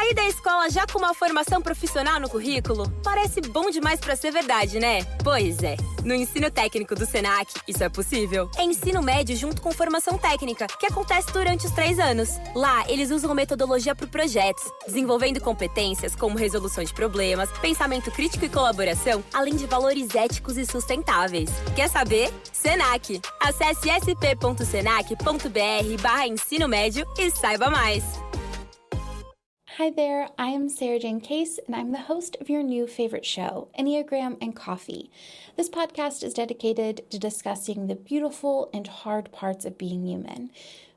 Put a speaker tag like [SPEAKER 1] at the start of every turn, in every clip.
[SPEAKER 1] Sair da escola já com uma formação profissional no currículo? Parece bom demais pra ser verdade, né? Pois é. No ensino técnico do Senac, isso é possível. É ensino médio junto com formação técnica, que acontece durante os 3 anos. Lá, eles usam metodologia para projetos, desenvolvendo competências como resolução de problemas, pensamento crítico e colaboração, além de valores éticos e sustentáveis. Quer saber? Senac. Acesse sp.senac.br/ensino médio e saiba mais.
[SPEAKER 2] Hi there, I am Sara J Maas, and I'm the host of your new favorite show, Enneagram and Coffee. This podcast is dedicated to discussing the beautiful and hard parts of being human.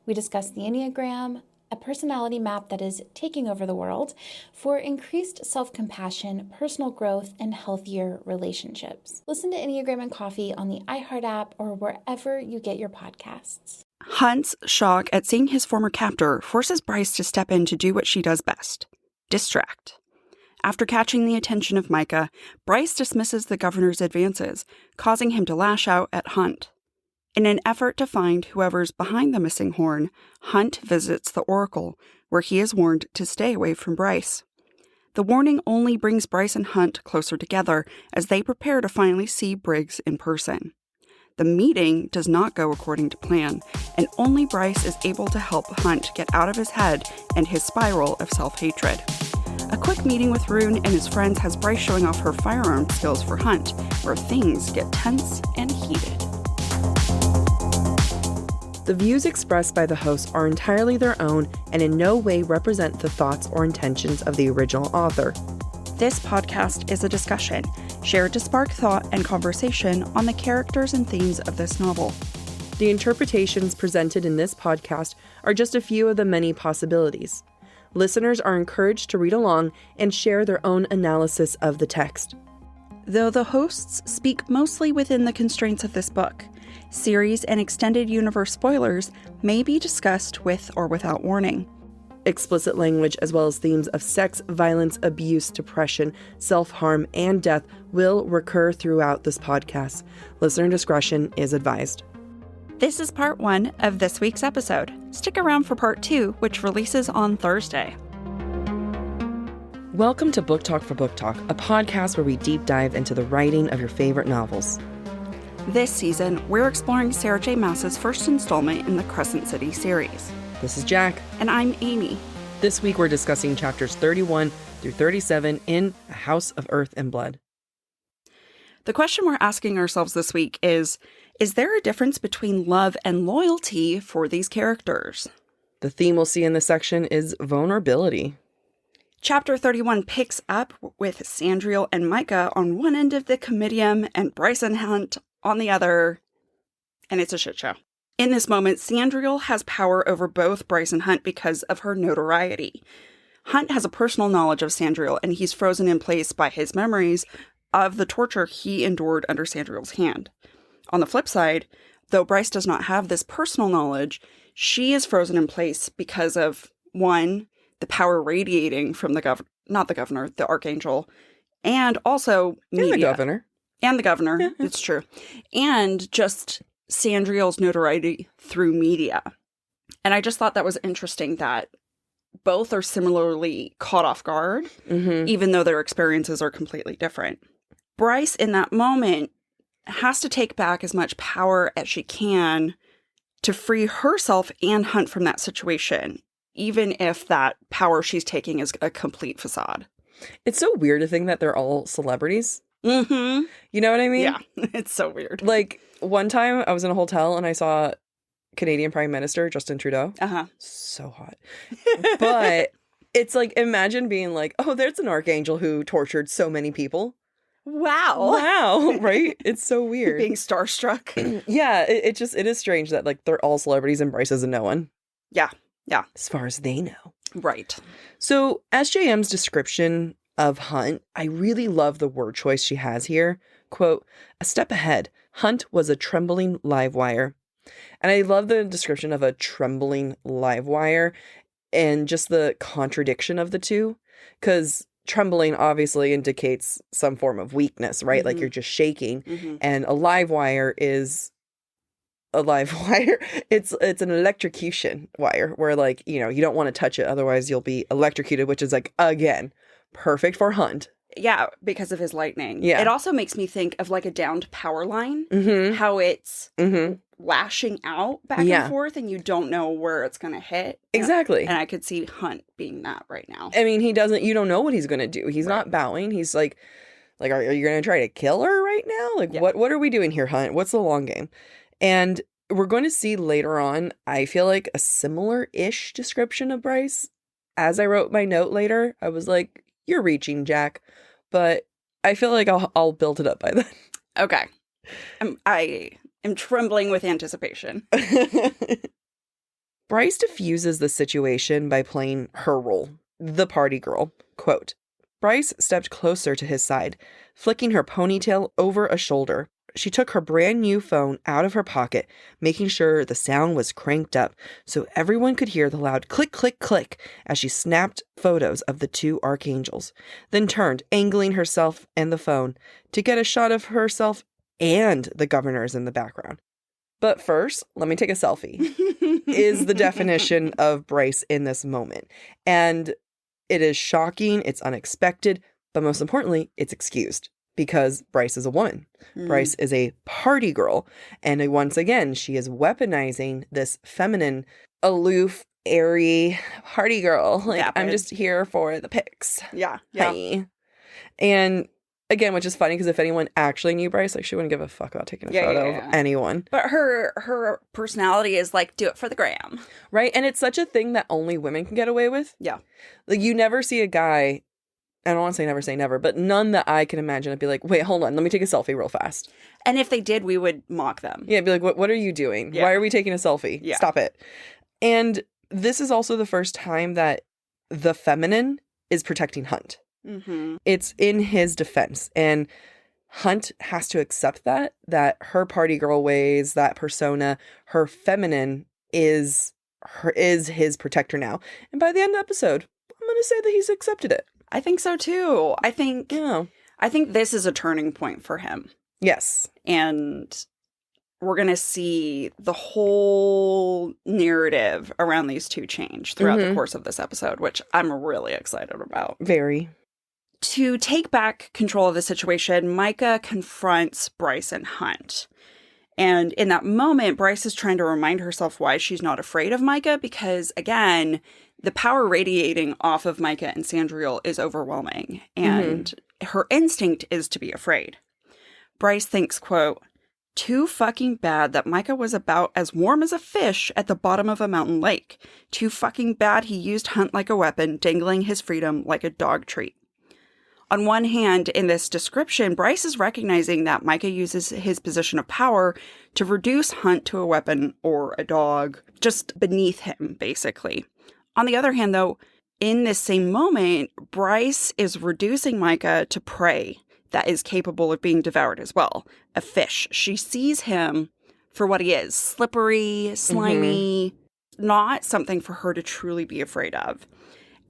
[SPEAKER 2] We discuss the Enneagram, a personality map that is taking over the world, for increased self-compassion, personal growth, and healthier relationships. Listen to Enneagram and Coffee on the iHeart app or wherever you get your podcasts.
[SPEAKER 3] Hunt's shock at seeing his former captor forces Bryce to step in to do what she does best, distract. After catching the attention of Micah, Bryce dismisses the governor's advances, causing him to lash out at Hunt. In an effort to find whoever's behind the missing horn, Hunt visits the Oracle, where he is warned to stay away from Bryce. The warning only brings Bryce and Hunt closer together as they prepare to finally see Briggs in person. The meeting does not go according to plan, and only Bryce is able to help Hunt get out of his head and his spiral of self-hatred. A quick meeting with Ruhn and his friends has Bryce showing off her firearm skills for Hunt, where things get tense and heated.
[SPEAKER 4] The views expressed by the hosts are entirely their own and in no way represent the thoughts or intentions of the original author.
[SPEAKER 3] This podcast is a discussion, shared to spark thought and conversation on the characters and themes of this novel.
[SPEAKER 4] The interpretations presented in this podcast are just a few of the many possibilities. Listeners are encouraged to read along and share their own analysis of the text.
[SPEAKER 3] Though the hosts speak mostly within the constraints of this book, series and extended universe spoilers may be discussed with or without warning.
[SPEAKER 4] Explicit language as well as themes of sex, violence, abuse, depression, self-harm, and death will recur throughout this podcast. Listener discretion is advised.
[SPEAKER 3] This is part 1 of this week's episode. Stick around for part 2, which releases on Thursday.
[SPEAKER 4] Welcome to Book Talk for Book Talk, a podcast where we deep dive into the writing of your favorite novels.
[SPEAKER 3] This season, we're exploring Sara J Maas's first installment in the Crescent City series.
[SPEAKER 4] This is Jack.
[SPEAKER 3] And I'm Amy.
[SPEAKER 4] This week we're discussing chapters 31 through 37 in A House of Earth and Blood.
[SPEAKER 3] The question we're asking ourselves this week is there a difference between love and loyalty for these characters?
[SPEAKER 4] The theme we'll see in this section is vulnerability.
[SPEAKER 3] Chapter 31 picks up with Sandriel and Micah on one end of the comitium and Bryce and Hunt on the other, and it's a shit show. In this moment, Sandriel has power over both Bryce and Hunt because of her notoriety. Hunt has a personal knowledge of Sandriel, and he's frozen in place by his memories of the torture he endured under Sandriel's hand. On the flip side, though Bryce does not have this personal knowledge, she is frozen in place because of, one, the power radiating from the the archangel, and also media.
[SPEAKER 4] And the governor.
[SPEAKER 3] And the governor, it's true. And just Sandriel's notoriety through media. And I just thought that was interesting that both are similarly caught off guard, even though their experiences are completely different. Bryce, in that moment, has to take back as much power as she can to free herself and Hunt from that situation, even if that power she's taking is a complete facade.
[SPEAKER 4] It's so weird to think that they're all celebrities.
[SPEAKER 3] Mm-hmm.
[SPEAKER 4] You know what I mean?
[SPEAKER 3] Yeah, it's so weird.
[SPEAKER 4] Like, one time I was in a hotel and I saw Canadian Prime Minister Justin Trudeau.
[SPEAKER 3] Uh-huh.
[SPEAKER 4] So hot. But it's like, imagine being like, oh, there's an archangel who tortured so many people. Wow. Right? It's so weird.
[SPEAKER 3] Being starstruck.
[SPEAKER 4] Yeah, it is strange that like they're all celebrities and Bryce isn't no one.
[SPEAKER 3] Yeah.
[SPEAKER 4] As far as they know.
[SPEAKER 3] Right.
[SPEAKER 4] So SJM's description of Hunt, I really love the word choice she has here. Quote, a step ahead, Hunt was a trembling live wire. And I love the description of a trembling live wire and just the contradiction of the two. Because trembling obviously indicates some form of weakness, right? Like you're just shaking. And a live wire is a live wire. It's an electrocution wire where, like, you know, you don't want to touch it. Otherwise, you'll be electrocuted, which is, like, again, perfect for Hunt.
[SPEAKER 5] Yeah, because of his lightning.
[SPEAKER 4] Yeah.
[SPEAKER 5] It also makes me think of, like, a downed power line.
[SPEAKER 4] Mm-hmm.
[SPEAKER 5] How it's
[SPEAKER 4] Mm-hmm.
[SPEAKER 5] lashing out back
[SPEAKER 4] Yeah.
[SPEAKER 5] and forth, and you don't know where it's going to hit.
[SPEAKER 4] Exactly.
[SPEAKER 5] And I could see Hunt being that right now.
[SPEAKER 4] I mean, you don't know what he's going to do. He's
[SPEAKER 5] Right.
[SPEAKER 4] not bowing. He's like, are you going to try to kill her right now? Like,
[SPEAKER 5] Yeah.
[SPEAKER 4] what are we doing here, Hunt? What's the long game? And we're going to see later on, I feel like, a similar-ish description of Bryce. As I wrote my note later, I was like, you're reaching, Jack. But I feel like I'll build it up by then.
[SPEAKER 5] Okay. I am trembling with anticipation.
[SPEAKER 4] Bryce diffuses the situation by playing her role, the party girl. Quote, Bryce stepped closer to his side, flicking her ponytail over a shoulder. She took her brand new phone out of her pocket, making sure the sound was cranked up so everyone could hear the loud click, click, click as she snapped photos of the two archangels, then turned, angling herself and the phone to get a shot of herself and the governors in the background. But first, let me take a selfie, is the definition of Bryce in this moment. And it is shocking, it's unexpected, but most importantly, it's excused. Because Bryce is a woman. Bryce is a party girl. And once again, she is weaponizing this feminine, aloof, airy party girl. Like,
[SPEAKER 5] Vapid.
[SPEAKER 4] I'm just here for the pics.
[SPEAKER 5] Yeah.
[SPEAKER 4] Hi. And again, which is funny because if anyone actually knew Bryce, like, she wouldn't give a fuck about taking a photo of anyone.
[SPEAKER 5] But her personality is like, do it for the gram.
[SPEAKER 4] Right? And it's such a thing that only women can get away with.
[SPEAKER 5] Yeah.
[SPEAKER 4] Like, you never see a guy... I don't want to say never, but none that I can imagine. I'd be like, wait, hold on. Let me take a selfie real fast.
[SPEAKER 5] And if they did, we would mock them.
[SPEAKER 4] Yeah, I'd be like, what are you doing?
[SPEAKER 5] Yeah.
[SPEAKER 4] Why are we taking a selfie?
[SPEAKER 5] Yeah.
[SPEAKER 4] Stop it. And this is also the first time that the feminine is protecting Hunt.
[SPEAKER 5] Mm-hmm.
[SPEAKER 4] It's in his defense. And Hunt has to accept that her party girl ways, that persona, her feminine is his protector now. And by the end of the episode, I'm going to say that he's accepted it.
[SPEAKER 5] I think so too. I think this is a turning point for him.
[SPEAKER 4] Yes.
[SPEAKER 5] And we're going to see the whole narrative around these two change throughout the course of this episode, which I'm really excited about.
[SPEAKER 4] Very.
[SPEAKER 5] To take back control of the situation, Micah confronts Bryce and Hunt. And in that moment, Bryce is trying to remind herself why she's not afraid of Micah because, again, the power radiating off of Micah and Sandriel is overwhelming, and her instinct is to be afraid. Bryce thinks, quote, too fucking bad that Micah was about as warm as a fish at the bottom of a mountain lake. Too fucking bad he used Hunt like a weapon, dangling his freedom like a dog treat. On one hand, in this description, Bryce is recognizing that Micah uses his position of power to reduce Hunt to a weapon or a dog, just beneath him, basically. On the other hand, though, in this same moment, Bryce is reducing Micah to prey that is capable of being devoured as well, a fish. She sees him for what he is, slippery, slimy, not something for her to truly be afraid of.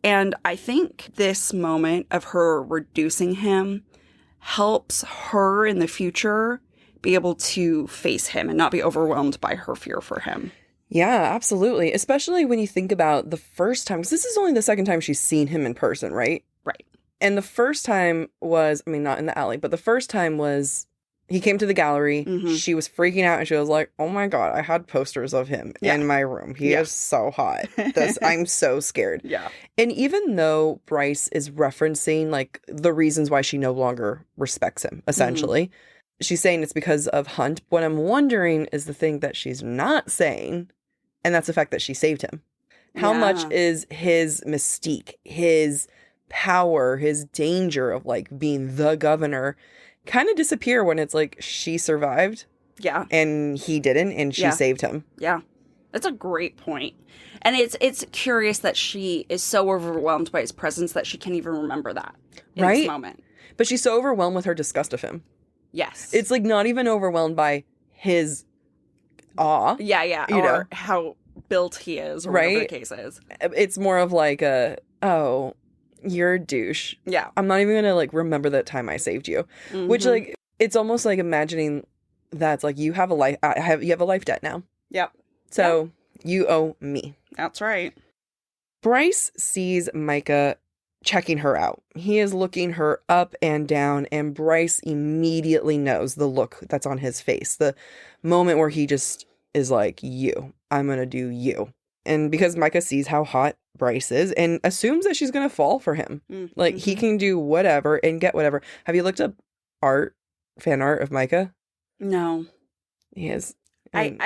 [SPEAKER 5] And I think this moment of her reducing him helps her in the future be able to face him and not be overwhelmed by her fear for him.
[SPEAKER 4] Yeah, absolutely. Especially when you think about the first time, because this is only the second time she's seen him in person, right?
[SPEAKER 5] Right.
[SPEAKER 4] And the first time was, I mean, not in the alley, but the first time was he came to the gallery. She was freaking out and she was like, oh my God, I had posters of him in my room. He is so hot. I'm so scared.
[SPEAKER 5] Yeah.
[SPEAKER 4] And even though Bryce is referencing like the reasons why she no longer respects him, essentially, she's saying it's because of Hunt. What I'm wondering is the thing that she's not saying, and that's the fact that she saved him. How much is his mystique, his power, his danger of like being the governor kind of disappear when it's like she survived and he didn't and she saved him.
[SPEAKER 5] Yeah. That's a great point. And it's curious that she is so overwhelmed by his presence that she can't even remember that in this moment.
[SPEAKER 4] But she's so overwhelmed with her disgust of him.
[SPEAKER 5] Yes.
[SPEAKER 4] It's like not even overwhelmed by his awe.
[SPEAKER 5] Yeah.
[SPEAKER 4] You
[SPEAKER 5] or
[SPEAKER 4] know?
[SPEAKER 5] how built he is or whatever the case is.
[SPEAKER 4] It's more of like oh, you're a douche.
[SPEAKER 5] Yeah.
[SPEAKER 4] I'm not even going to like remember that time I saved you. Which like, it's almost like imagining that's like, you have a life debt now.
[SPEAKER 5] Yep.
[SPEAKER 4] So you owe me.
[SPEAKER 5] That's right.
[SPEAKER 4] Bryce sees Micah checking her out. He is looking her up and down, and Bryce immediately knows the look that's on his face. The moment where he just is like, I'm going to do you. And because Micah sees how hot Bryce is and assumes that she's going to fall for him. Mm-hmm. Like, he can do whatever and get whatever. Have you looked up fan art of Micah?
[SPEAKER 5] No.
[SPEAKER 4] He is.
[SPEAKER 5] I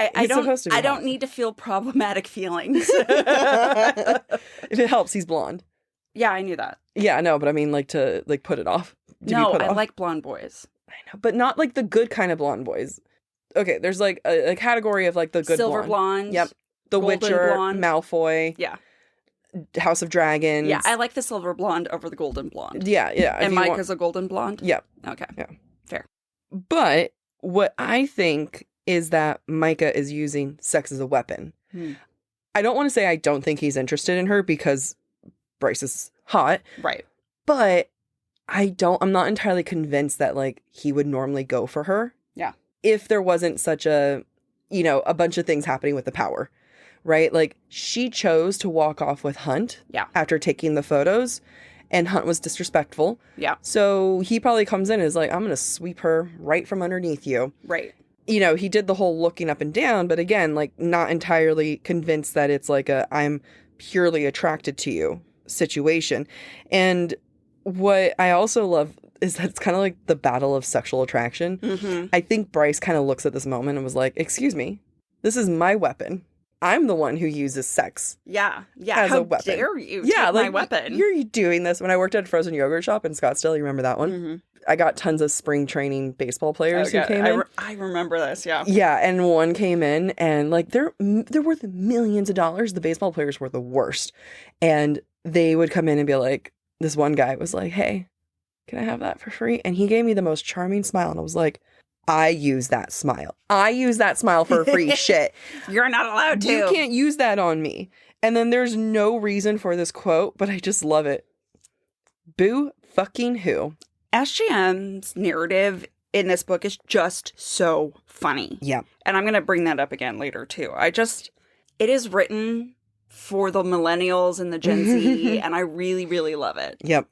[SPEAKER 5] don't need to feel problematic feelings.
[SPEAKER 4] If it helps, he's blonde.
[SPEAKER 5] Yeah, I knew that.
[SPEAKER 4] Yeah, I know, but I mean, like, to like put it off.
[SPEAKER 5] I like blonde boys.
[SPEAKER 4] I know, but not like the good kind of blonde boys. Okay, there's like a category of like the good
[SPEAKER 5] silver blonde.
[SPEAKER 4] Yep. The Witcher, blonde. Malfoy.
[SPEAKER 5] Yeah.
[SPEAKER 4] House of Dragons.
[SPEAKER 5] Yeah, I like the silver blonde over the golden blonde.
[SPEAKER 4] Yeah.
[SPEAKER 5] And Micah's a golden blonde?
[SPEAKER 4] Yep.
[SPEAKER 5] Okay.
[SPEAKER 4] Yeah.
[SPEAKER 5] Fair.
[SPEAKER 4] But what I think is that Micah is using sex as a weapon. I don't want to say I don't think he's interested in her because Bryce is hot.
[SPEAKER 5] Right.
[SPEAKER 4] But I'm not entirely convinced that like he would normally go for her.
[SPEAKER 5] Yeah.
[SPEAKER 4] If there wasn't such a bunch of things happening with the power, right? Like, she chose to walk off with Hunt after taking the photos, and Hunt was disrespectful.
[SPEAKER 5] Yeah.
[SPEAKER 4] So he probably comes in and is like, I'm going to sweep her right from underneath you.
[SPEAKER 5] Right.
[SPEAKER 4] He did the whole looking up and down, but again, like, not entirely convinced that it's like I'm purely attracted to you situation. And what I also love is that it's kind of like the battle of sexual attraction. Mm-hmm. I think Bryce kind of looks at this moment and was like, excuse me, this is my weapon. I'm the one who uses sex.
[SPEAKER 5] Yeah.
[SPEAKER 4] As
[SPEAKER 5] How
[SPEAKER 4] a weapon.
[SPEAKER 5] Dare you take my weapon?
[SPEAKER 4] You're doing this. When I worked at a frozen yogurt shop in Scottsdale, you remember that one? Mm-hmm. I got tons of spring training baseball players who came in.
[SPEAKER 5] I remember this, yeah.
[SPEAKER 4] Yeah, and one came in, and like they're worth millions of dollars. The baseball players were the worst. And they would come in and be like, this one guy was like, hey, can I have that for free? And he gave me the most charming smile, and I was like, I use that smile. I use that smile for free shit.
[SPEAKER 5] You're not allowed to.
[SPEAKER 4] You can't use that on me. And then there's no reason for this quote, but I just love it. Boo fucking who.
[SPEAKER 5] SJM's narrative in this book is just so funny.
[SPEAKER 4] Yeah.
[SPEAKER 5] And I'm going to bring that up again later too. It is written for the millennials and the Gen Z, and I really, really love it.
[SPEAKER 4] Yep.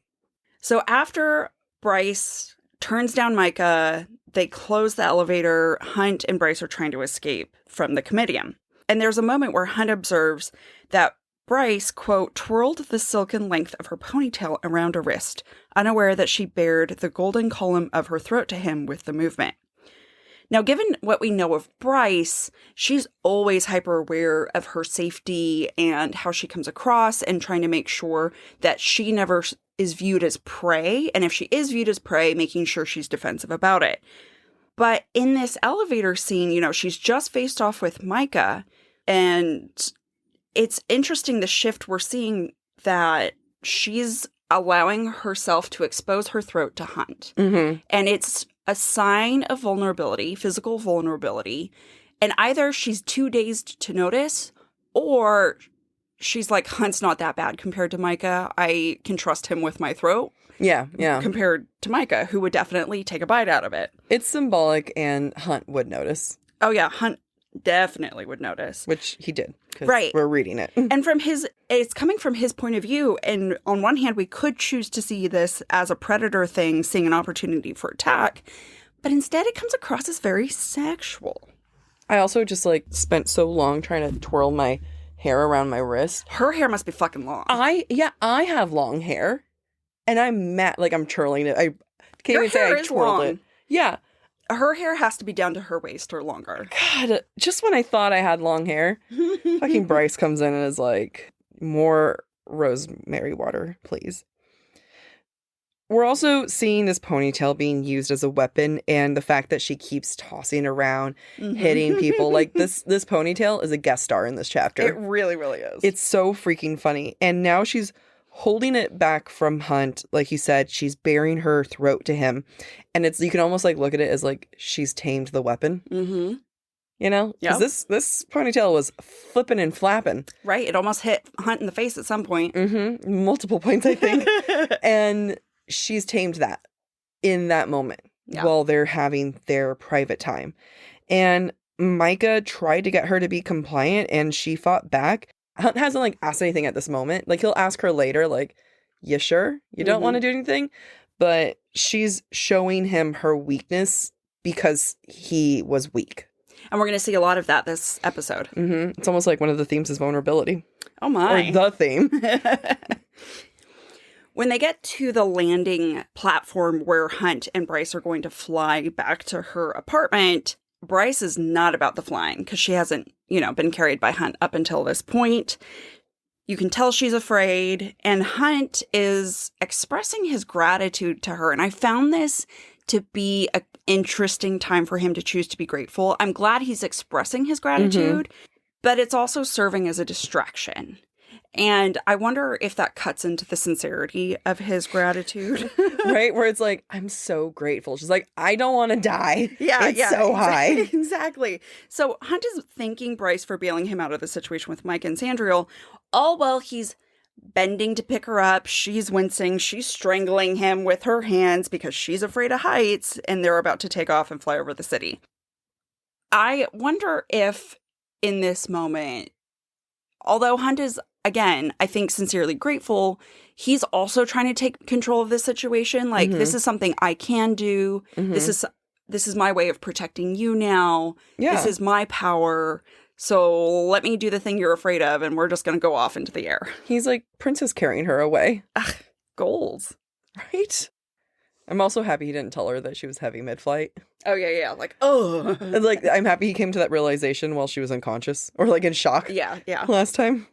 [SPEAKER 5] So after Bryce turns down Micah, they close the elevator. Hunt and Bryce are trying to escape from the comitium. And there's a moment where Hunt observes that Bryce, quote, twirled the silken length of her ponytail around her wrist, unaware that she bared the golden column of her throat to him with the movement. Now, given what we know of Bryce, she's always hyper aware of her safety and how she comes across and trying to make sure that she never is viewed as prey. And if she is viewed as prey, making sure she's defensive about it. But in this elevator scene, she's just faced off with Micah, and it's interesting the shift we're seeing that she's allowing herself to expose her throat to Hunt. Mm-hmm. And it's a sign of vulnerability, physical vulnerability. And either she's too dazed to notice, or she's like, Hunt's not that bad compared to Micah. I can trust him with my throat.
[SPEAKER 4] Yeah.
[SPEAKER 5] Compared to Micah, who would definitely take a bite out of it.
[SPEAKER 4] It's symbolic, and Hunt would notice.
[SPEAKER 5] Oh, yeah. Hunt definitely would notice.
[SPEAKER 4] Which he did.
[SPEAKER 5] Right.
[SPEAKER 4] We're reading it.
[SPEAKER 5] And it's coming from his point of view. And on one hand, we could choose to see this as a predator thing, seeing an opportunity for attack. But instead, it comes across as very sexual.
[SPEAKER 4] I also just spent so long trying to twirl my hair around my wrist.
[SPEAKER 5] Her hair must be fucking long.
[SPEAKER 4] I have long hair. And I'm mad, I'm twirling it. I can't even say I twirled it. Yeah.
[SPEAKER 5] Her hair has to be down to her waist or longer.
[SPEAKER 4] God, just when I thought I had long hair, fucking Bryce comes in and is like, more rosemary water, please. We're also seeing this ponytail being used as a weapon, and the fact that she keeps tossing around, hitting people. This ponytail is a guest star in this chapter.
[SPEAKER 5] It really, really is.
[SPEAKER 4] It's so freaking funny. And now she's holding it back from Hunt. Like you said, she's baring her throat to him. And you can almost look at it as she's tamed the weapon. Mm-hmm. Because this ponytail was flipping and flapping.
[SPEAKER 5] Right. It almost hit Hunt in the face at some point.
[SPEAKER 4] Mm-hmm. Multiple points, I think. And she's tamed that in that moment. while they're having their private time. And Micah tried to get her to be compliant, and she fought back. Hunt hasn't, like, asked anything at this moment. Like, he'll ask her later, like, you sure you don't want to do anything? But she's showing him her weakness because he was weak.
[SPEAKER 5] And we're going to see a lot of that this episode.
[SPEAKER 4] It's almost like one of the themes is vulnerability.
[SPEAKER 5] Oh, my.
[SPEAKER 4] Or the theme.
[SPEAKER 5] When they get to the landing platform where Hunt and Bryce are going to fly back to her apartment, Bryce is not about the flying because she hasn't, been carried by Hunt up until this point. You can tell she's afraid, and Hunt is expressing his gratitude to her. And I found this to be an interesting time for him to choose to be grateful. I'm glad he's expressing his gratitude, but it's also serving as a distraction. And I wonder if that cuts into the sincerity of his gratitude.
[SPEAKER 4] Right? Where it's like, I'm so grateful. She's like, I don't want to die. It's so high.
[SPEAKER 5] Exactly. So Hunt is thanking Bryce for bailing him out of the situation with Mike and Sandriel, all while he's bending to pick her up. She's wincing. She's strangling him with her hands because she's afraid of heights, and they're about to take off and fly over the city. I wonder if in this moment, although Hunt is, again, I think sincerely grateful, he's also trying to take control of this situation. Like, this is something I can do. This is my way of protecting you now.
[SPEAKER 4] Yeah.
[SPEAKER 5] This is my power. So let me do the thing you're afraid of, and we're just going to go off into the air.
[SPEAKER 4] He's like Princess carrying her away.
[SPEAKER 5] Ugh, goals.
[SPEAKER 4] Right? I'm also happy he didn't tell her that she was heavy mid-flight.
[SPEAKER 5] Oh, yeah. Like, oh.
[SPEAKER 4] Like, I'm happy he came to that realization while she was unconscious. Or, like, in shock.
[SPEAKER 5] Yeah.
[SPEAKER 4] Last time.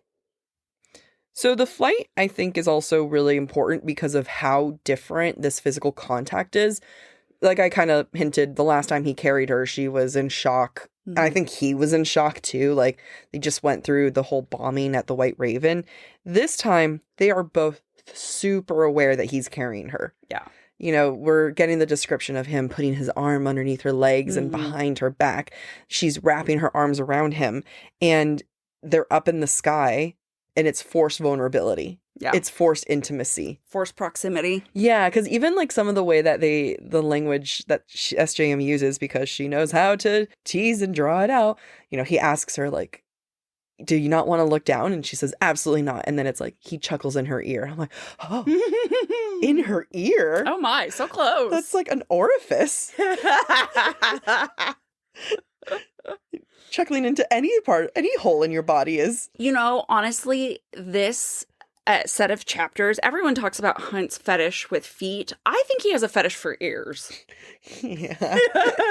[SPEAKER 4] So the flight, I think, is also really important because of how different this physical contact is. Like I kind of hinted, the last time he carried her, she was in shock. And I think he was in shock, too. Like, they just went through the whole bombing at the White Raven. This time, they are both super aware that he's carrying her.
[SPEAKER 5] Yeah.
[SPEAKER 4] We're getting the description of him putting his arm underneath her legs and behind her back. She's wrapping her arms around him. And they're up in the sky. And it's forced vulnerability.
[SPEAKER 5] Yeah.
[SPEAKER 4] It's forced intimacy.
[SPEAKER 5] Forced proximity.
[SPEAKER 4] Yeah, because even like some of the way that the language that SJM uses, because she knows how to tease and draw it out, he asks her like, do you not want to look down? And she says, absolutely not. And then it's like, he chuckles in her ear. I'm like, oh, in her ear?
[SPEAKER 5] Oh my, so close.
[SPEAKER 4] That's like an orifice. Chuckling into any hole in your body is.
[SPEAKER 5] Honestly, this set of chapters, everyone talks about Hunt's fetish with feet. I think he has a fetish for ears.
[SPEAKER 4] Yeah.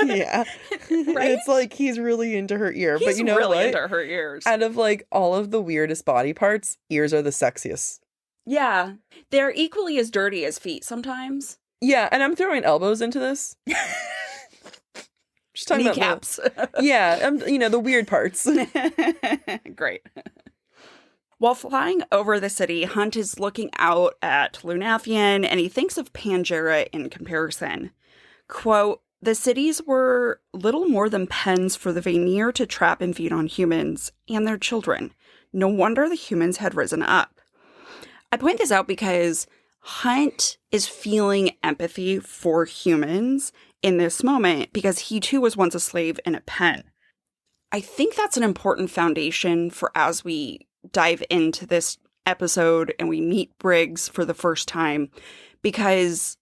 [SPEAKER 4] Yeah.
[SPEAKER 5] Right?
[SPEAKER 4] It's like he's really into her ear.
[SPEAKER 5] He's
[SPEAKER 4] but you know
[SPEAKER 5] really
[SPEAKER 4] what?
[SPEAKER 5] into her ears.
[SPEAKER 4] Out of like all of the weirdest body parts, ears are the sexiest.
[SPEAKER 5] Yeah. They're equally as dirty as feet sometimes.
[SPEAKER 4] Yeah, and I'm throwing elbows into this. Just talking
[SPEAKER 5] kneecaps.
[SPEAKER 4] Yeah, the weird parts.
[SPEAKER 5] Great. While flying over the city, Hunt is looking out at Lunathian, and he thinks of Pangera in comparison. Quote, the cities were little more than pens for the Vanir to trap and feed on humans and their children. No wonder the humans had risen up. I point this out because Hunt is feeling empathy for humans in this moment because he too was once a slave in a pen. I think that's an important foundation for as we dive into this episode and we meet Briggs for the first time, because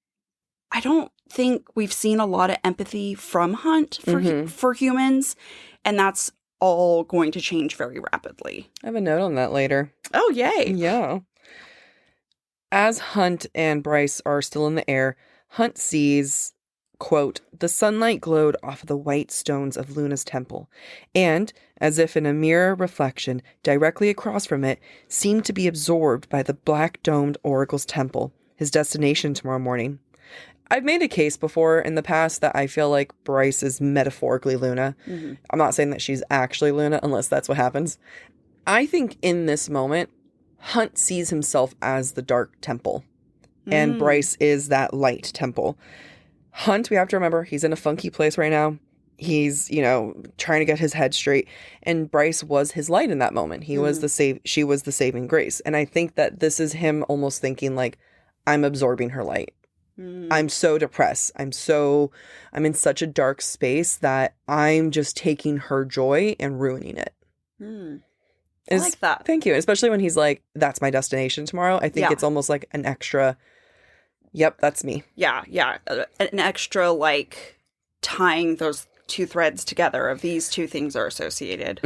[SPEAKER 5] I don't think we've seen a lot of empathy from Hunt for humans, and that's all going to change very rapidly.
[SPEAKER 4] I have a note on that later.
[SPEAKER 5] Oh, yay.
[SPEAKER 4] Yeah. As Hunt and Bryce are still in the air, Hunt sees, quote, the sunlight glowed off of the white stones of Luna's temple, and, as if in a mirror reflection directly across from it, seemed to be absorbed by the black-domed oracle's temple, his destination tomorrow morning. I've made a case before in the past that I feel like Bryce is metaphorically Luna. I'm not saying that she's actually Luna, unless that's what happens. I think in this moment, Hunt sees himself as the dark temple, and Bryce is that light temple. Hunt, we have to remember, he's in a funky place right now. He's, trying to get his head straight, and Bryce was his light in that moment. He was she was the saving grace. And I think that this is him almost thinking like, I'm absorbing her light. I'm so depressed. I'm in such a dark space that I'm just taking her joy and ruining it.
[SPEAKER 5] I like that.
[SPEAKER 4] Thank you. Especially when he's like, that's my destination tomorrow. I think it's almost like an extra, yep, that's me.
[SPEAKER 5] Yeah. An extra, like, tying those two threads together of these two things are associated.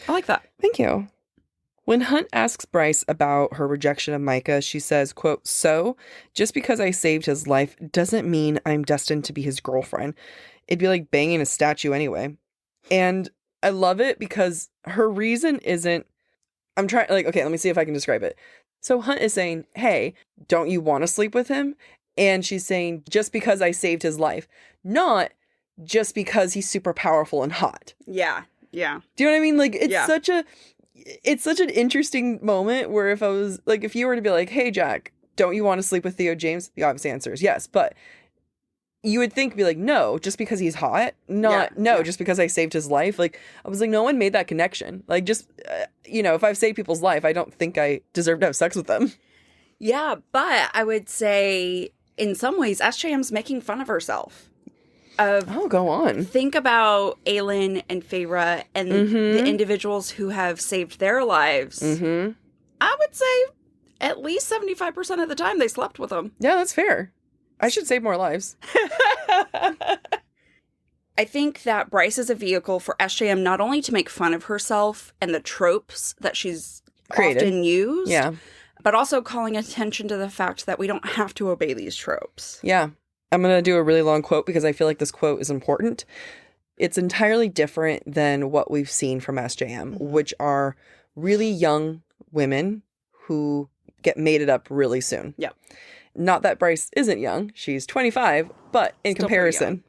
[SPEAKER 5] I like that.
[SPEAKER 4] Thank you. When Hunt asks Bryce about her rejection of Micah, she says, quote, so just because I saved his life doesn't mean I'm destined to be his girlfriend. It'd be like banging a statue anyway. And I love it because her reason isn't, okay, let me see if I can describe it. So Hunt is saying, hey, don't you want to sleep with him? And she's saying, just because I saved his life, not just because he's super powerful and hot.
[SPEAKER 5] Yeah.
[SPEAKER 4] Do you know what I mean? Like, it's such an interesting moment where if you were to be like, hey, Jack, don't you want to sleep with Theo James? The obvious answer is yes. But you would think, be like, no, just because he's hot, just because I saved his life. Like, I was like, no one made that connection. Like, just, if I've saved people's life, I don't think I deserve to have sex with them.
[SPEAKER 5] Yeah, but I would say in some ways, SJM's making fun of herself.
[SPEAKER 4] Go on.
[SPEAKER 5] Think about Aelin and Feyre and the individuals who have saved their lives. I would say at least 75% of the time they slept with them.
[SPEAKER 4] Yeah, that's fair. I should save more lives.
[SPEAKER 5] I think that Bryce is a vehicle for SJM not only to make fun of herself and the tropes that she's often used, but also calling attention to the fact that we don't have to obey these tropes.
[SPEAKER 4] Yeah. I'm going to do a really long quote because I feel like this quote is important. It's entirely different than what we've seen from SJM, which are really young women who get mated up really soon.
[SPEAKER 5] Yeah.
[SPEAKER 4] Not that Bryce isn't young. She's 25, but in
[SPEAKER 5] Still
[SPEAKER 4] comparison,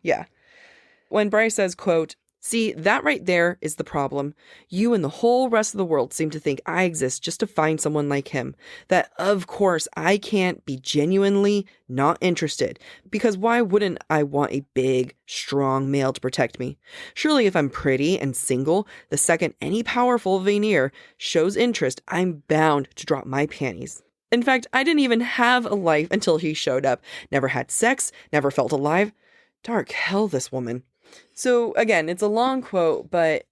[SPEAKER 4] When Bryce says, quote, see, that right there is the problem. You and the whole rest of the world seem to think I exist just to find someone like him. That, of course, I can't be genuinely not interested. Because why wouldn't I want a big, strong male to protect me? Surely if I'm pretty and single, the second any powerful veneer shows interest, I'm bound to drop my panties. In fact, I didn't even have a life until he showed up. Never had sex, never felt alive. Dark hell, this woman. So again, it's a long quote, but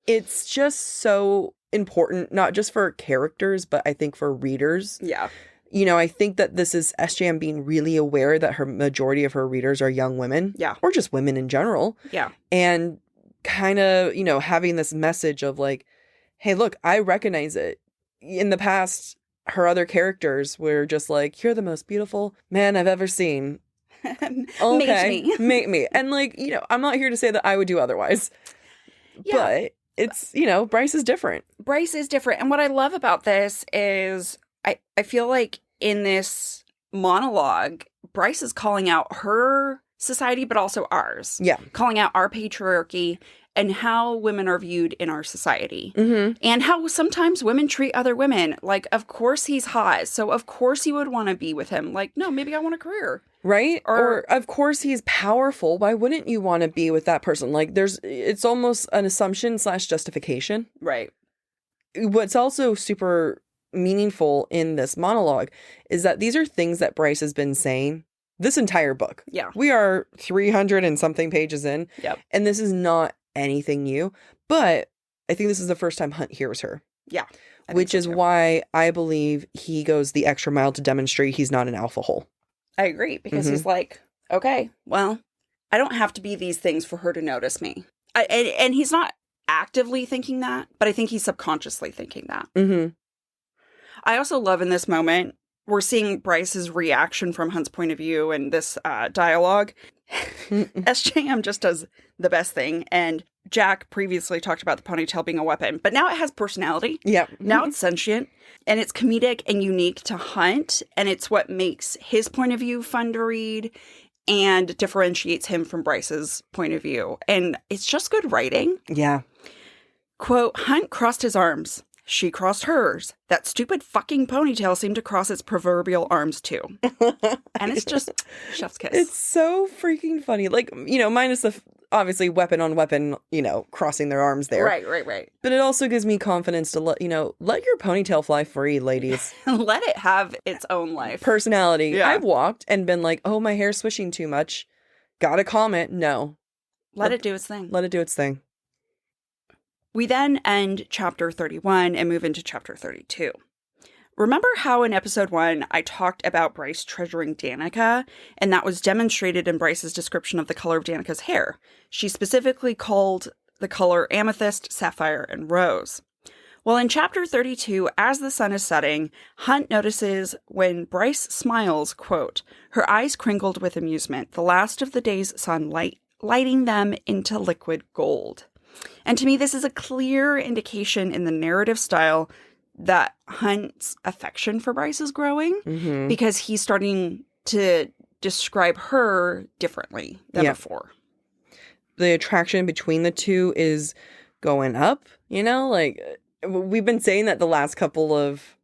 [SPEAKER 4] it's just so important, not just for characters, but I think for readers.
[SPEAKER 5] Yeah.
[SPEAKER 4] I think that this is SJM being really aware that her majority of her readers are young women.
[SPEAKER 5] Yeah.
[SPEAKER 4] Or just women in general.
[SPEAKER 5] Yeah.
[SPEAKER 4] And kind of, having this message of like, hey, look, I recognize it. In the past, her other characters were just like, you're the most beautiful man I've ever seen. Okay, make me. And like, I'm not here to say that I would do otherwise. Yeah. But it's, Bryce is different.
[SPEAKER 5] Bryce is different. And what I love about this is I feel like in this monologue, Bryce is calling out her society, but also ours.
[SPEAKER 4] Yeah.
[SPEAKER 5] Calling out our patriarchy and how women are viewed in our society. And how sometimes women treat other women. Like, of course he's hot, so of course you would want to be with him. Like, no, maybe I want a career.
[SPEAKER 4] Right? Or of course he's powerful. Why wouldn't you want to be with that person? Like, it's almost an assumption / justification.
[SPEAKER 5] Right.
[SPEAKER 4] What's also super meaningful in this monologue is that these are things that Bryce has been saying this entire book.
[SPEAKER 5] Yeah.
[SPEAKER 4] We are 300 and something pages in.
[SPEAKER 5] Yep.
[SPEAKER 4] And this is not anything new, but I think this is the first time Hunt hears her.
[SPEAKER 5] Yeah.
[SPEAKER 4] Which is why I believe he goes the extra mile to demonstrate he's not an alpha hole.
[SPEAKER 5] I agree, because he's like, okay, well, I don't have to be these things for her to notice me. And he's not actively thinking that, but I think he's subconsciously thinking that. I also love in this moment, we're seeing Bryce's reaction from Hunt's point of view in this dialogue. SJM just does the best thing. And Jack previously talked about the ponytail being a weapon, but now it has personality.
[SPEAKER 4] Yeah.
[SPEAKER 5] Now it's sentient, and it's comedic and unique to Hunt, and it's what makes his point of view fun to read and differentiates him from Bryce's point of view. And it's just good writing.
[SPEAKER 4] Yeah.
[SPEAKER 5] Quote, Hunt crossed his arms. She crossed hers. That stupid fucking ponytail seemed to cross its proverbial arms too. And it's just chef's kiss.
[SPEAKER 4] It's so freaking funny. Like, minus the obviously weapon on weapon, crossing their arms there.
[SPEAKER 5] Right.
[SPEAKER 4] But it also gives me confidence to let your ponytail fly free, ladies.
[SPEAKER 5] Let it have its own life.
[SPEAKER 4] Personality.
[SPEAKER 5] Yeah.
[SPEAKER 4] I've walked and been like, oh, my hair's swishing too much. Gotta comment. No.
[SPEAKER 5] Let it do its thing.
[SPEAKER 4] Let it do its thing.
[SPEAKER 5] We then end chapter 31 and move into chapter 32. Remember how in episode 1 I talked about Bryce treasuring Danica, and that was demonstrated in Bryce's description of the color of Danica's hair. She specifically called the color amethyst, sapphire, and rose. Well, in chapter 32, as the sun is setting, Hunt notices when Bryce smiles, quote, her eyes crinkled with amusement, the last of the day's sunlight lighting them into liquid gold. And to me, this is a clear indication in the narrative style that Hunt's affection for Bryce is growing because he's starting to describe her differently than before.
[SPEAKER 4] The attraction between the two is going up, we've been saying that the last couple of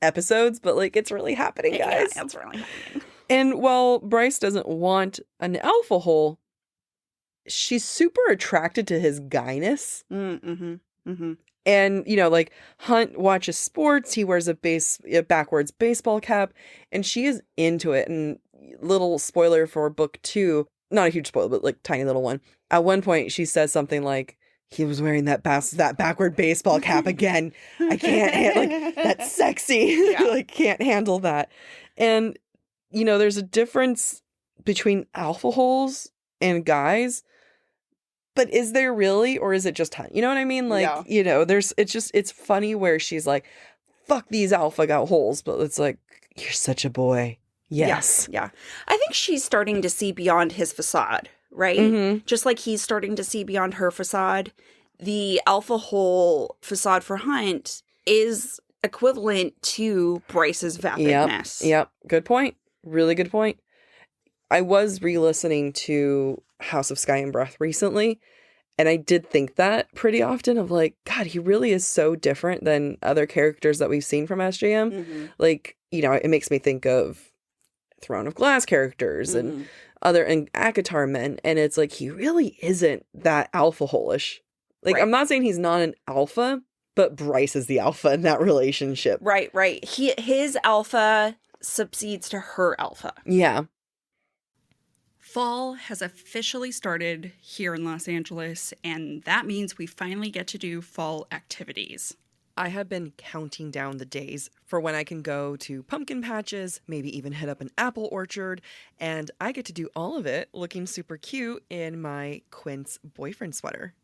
[SPEAKER 4] episodes, but it's really happening, guys.
[SPEAKER 5] Yeah, it's really happening.
[SPEAKER 4] And while Bryce doesn't want an alpha hole, she's super attracted to his guyness. And, Hunt watches sports. He wears a backwards baseball cap, and she is into it. And little spoiler for book 2, not a huge spoiler, but tiny little one. At one point, she says something like, he was wearing that backward baseball cap again. I can't that's sexy.
[SPEAKER 5] Yeah.
[SPEAKER 4] Can't handle that. And, there's a difference between alpha holes and guys. But is there really, or is it just Hunt? You know what I mean? It's funny where she's like, fuck these alpha got holes. But it's like, you're such a boy. Yes.
[SPEAKER 5] Yeah. I think she's starting to see beyond his facade, right? Just like he's starting to see beyond her facade. The alpha hole facade for Hunt is equivalent to Bryce's vapidness.
[SPEAKER 4] Yep. Good point. Really good point. I was re-listening to House of Sky and Breath recently, and I did think that pretty often of God, he really is so different than other characters that we've seen from SJM. It makes me think of Throne of Glass characters and ACOTAR men, and it's he really isn't that alpha hole-ish.
[SPEAKER 5] Right.
[SPEAKER 4] I'm not saying he's not an alpha, but Bryce is the alpha in that relationship.
[SPEAKER 5] Right. His alpha succeeds to her alpha.
[SPEAKER 4] Yeah.
[SPEAKER 5] Fall has officially started here in Los Angeles, and that means we finally get to do fall activities.
[SPEAKER 4] I have been counting down the days for when I can go to pumpkin patches, maybe even hit up an apple orchard, and I get to do all of it looking super cute in my Quince boyfriend sweater.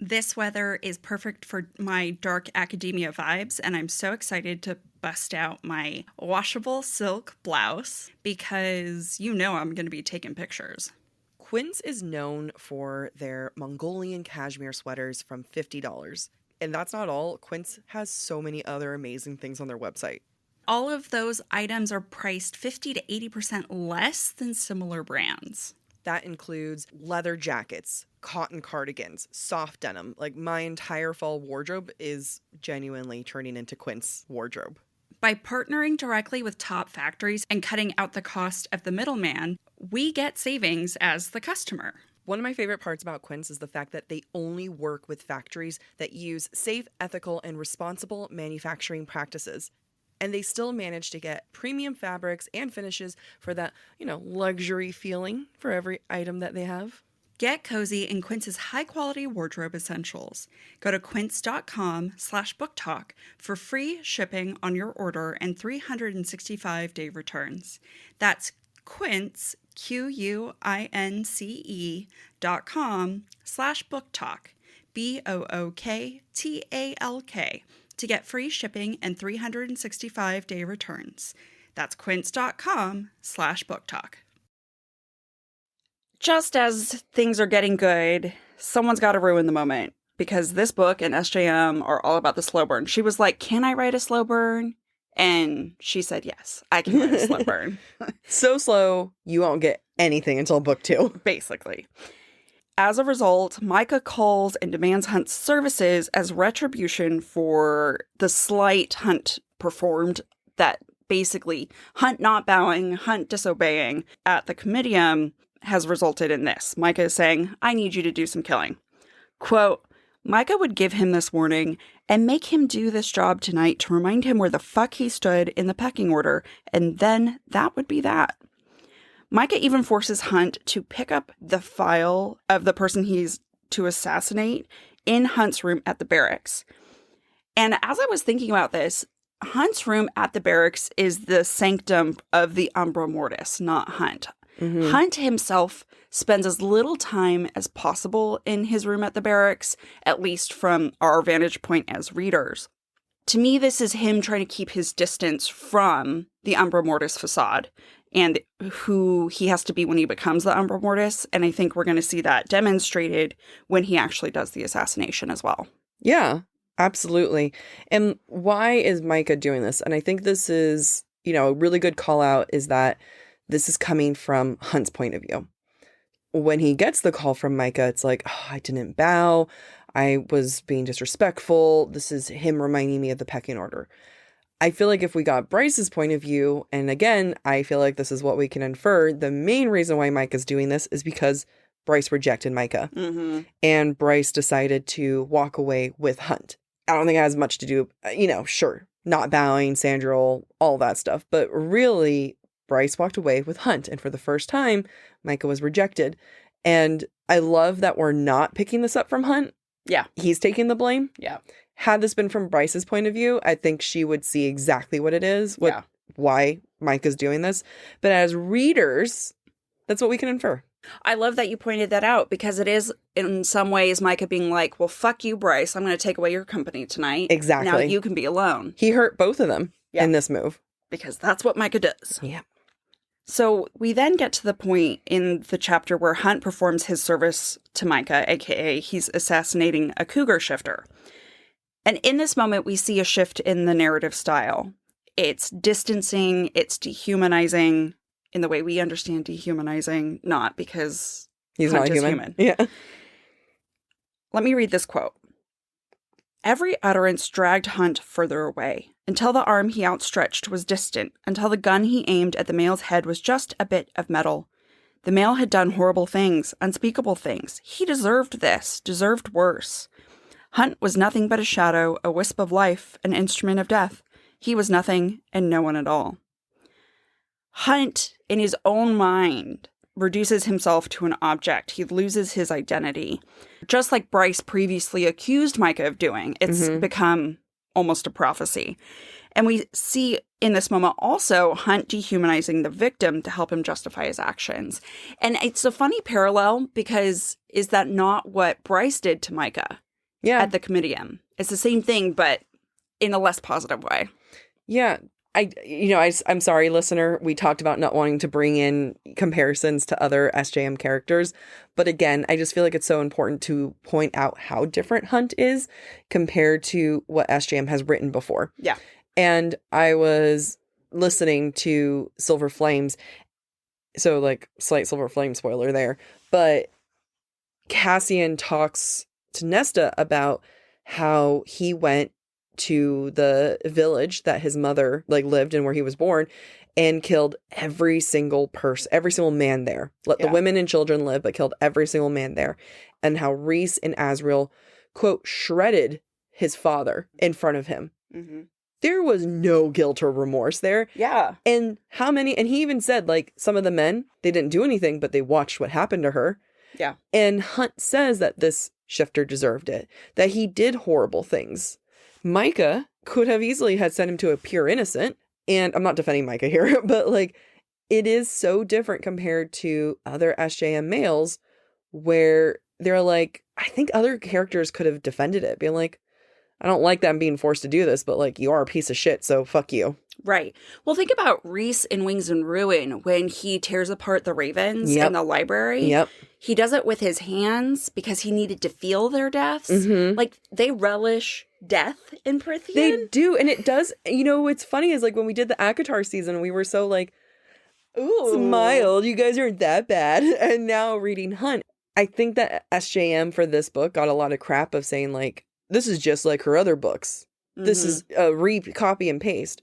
[SPEAKER 5] This weather is perfect for my dark academia vibes, and I'm so excited to bust out my washable silk blouse because I'm going to be taking pictures.
[SPEAKER 4] Quince is known for their Mongolian cashmere sweaters from $50. And that's not all. Quince has so many other amazing things on their website.
[SPEAKER 5] All of those items are priced 50 to 80% less than similar brands.
[SPEAKER 4] That includes leather jackets, cotton cardigans, soft denim. My entire fall wardrobe is genuinely turning into Quince wardrobe.
[SPEAKER 5] By partnering directly with top factories and cutting out the cost of the middleman, we get savings as the customer.
[SPEAKER 4] One of my favorite parts about Quince is the fact that they only work with factories that use safe, ethical, and responsible manufacturing practices. And they still manage to get premium fabrics and finishes for that, luxury feeling for every item that they have.
[SPEAKER 5] Get cozy in Quince's high-quality wardrobe essentials. Go to quince.com/booktalk for free shipping on your order and 365-day returns. That's Quince, QUINCE.com/booktalk, BOOKTALK, to get free shipping and 365-day returns. That's quince.com/booktalk. Just as things are getting good, someone's got to ruin the moment, because this book and SJM are all about the slow burn. She was like, can I write a slow burn? And she said, yes, I can write a slow burn.
[SPEAKER 4] So slow, you won't get anything until book 2.
[SPEAKER 5] Basically. As a result, Micah calls and demands Hunt's services as retribution for the slight Hunt performed, that basically Hunt not bowing, Hunt disobeying at the comitium. has resulted in this. Micah is saying, I need you to do some killing. Quote, Micah would give him this warning and make him do this job tonight to remind him where the fuck he stood in the pecking order, and then that would be that. Micah even forces Hunt to pick up the file of the person he's to assassinate in Hunt's room at the barracks. And as I was thinking about this, Hunt's room at the barracks is the sanctum of the Umbra Mortis, not Hunt. Mm-hmm. Hunt himself spends as little time as possible in his room at the barracks, at least from our vantage point as readers. To me, this is him trying to keep his distance from the Umbra Mortis facade and who he has to be when he becomes the Umbra Mortis. And I think we're going to see that demonstrated when he actually does the assassination as well.
[SPEAKER 4] Yeah, absolutely. And why is Micah doing this? And I think this is, a really good call out is that this is coming from Hunt's point of view. When he gets the call from Micah, it's like, oh, I didn't bow. I was being disrespectful. This is him reminding me of the pecking order. I feel like if we got Bryce's point of view, and again, I feel like this is what we can infer, the main reason why Micah's doing this is because Bryce rejected Micah. Mm-hmm. And Bryce decided to walk away with Hunt. I don't think it has much to do, sure, not bowing, Sandral, all that stuff. But really, Bryce walked away with Hunt. And for the first time, Micah was rejected. And I love that we're not picking this up from Hunt.
[SPEAKER 5] Yeah.
[SPEAKER 4] He's taking the blame.
[SPEAKER 5] Yeah.
[SPEAKER 4] Had this been from Bryce's point of view, I think she would see exactly what it is, why Micah's doing this. But as readers, that's what we can infer.
[SPEAKER 5] I love that you pointed that out because it is, in some ways, Micah being like, well, fuck you, Bryce. I'm going to take away your company tonight.
[SPEAKER 4] Exactly.
[SPEAKER 5] Now you can be alone.
[SPEAKER 4] He hurt both of them in this move.
[SPEAKER 5] Because that's what Micah does.
[SPEAKER 4] Yeah.
[SPEAKER 5] So we then get to the point in the chapter where Hunt performs his service to Micah, a.k.a. he's assassinating a cougar shifter. And in this moment, we see a shift in the narrative style. It's distancing, it's dehumanizing in the way we understand dehumanizing, not because
[SPEAKER 4] he's
[SPEAKER 5] Hunt
[SPEAKER 4] not
[SPEAKER 5] is human.
[SPEAKER 4] Yeah.
[SPEAKER 5] Let me read this quote. Every utterance dragged Hunt further away, until the arm he outstretched was distant, until the gun he aimed at the male's head was just a bit of metal. The male had done horrible things, unspeakable things. He deserved this, deserved worse. Hunt was nothing but a shadow, a wisp of life, an instrument of death. He was nothing and no one at all. Hunt, in his own mind, reduces himself to an object. He loses his identity. Just like Bryce previously accused Micah of doing, it's become almost a prophecy. And we see in this moment also Hunt dehumanizing the victim to help him justify his actions. And it's a funny parallel because is that not what Bryce did to Micah at the comitium? It's the same thing, but in a less positive way.
[SPEAKER 4] Yeah. I'm sorry, listener. We talked about not wanting to bring in comparisons to other SJM characters. But again, I just feel like it's so important to point out how different Hunt is compared to what SJM has written before.
[SPEAKER 5] Yeah.
[SPEAKER 4] And I was listening to Silver Flames. So like slight Silver Flame spoiler there. But Cassian talks to Nesta about how he went to the village that his mother lived in where he was born and killed every single person, every single man there. Let the women and children live, but killed every single man there. And how Rhys and Azriel, quote, shredded his father in front of him. Mm-hmm. There was no guilt or remorse there.
[SPEAKER 5] Yeah.
[SPEAKER 4] And he even said, some of the men, they didn't do anything, but they watched what happened to her.
[SPEAKER 5] Yeah.
[SPEAKER 4] And Hunt says that this shifter deserved it, that he did horrible things. Micah could have easily had sent him to a pure innocent. And I'm not defending Micah here, but it is so different compared to other SJM males where they're like, I think other characters could have defended it, being like, I don't like that I'm being forced to do this, but you are a piece of shit, so fuck you.
[SPEAKER 5] Right. Well, think about Rhys in Wings and Ruin when he tears apart the ravens in the library.
[SPEAKER 4] Yep.
[SPEAKER 5] He does it with his hands because he needed to feel their deaths. Mm-hmm. They relish death in Prythian.
[SPEAKER 4] They do. And it does. What's funny is when we did the Akatar season, we were so ooh, smiled. You guys aren't that bad. And now reading Hunt, I think that SJM for this book got a lot of crap of saying this is just like her other books. Mm-hmm. This is a copy and paste.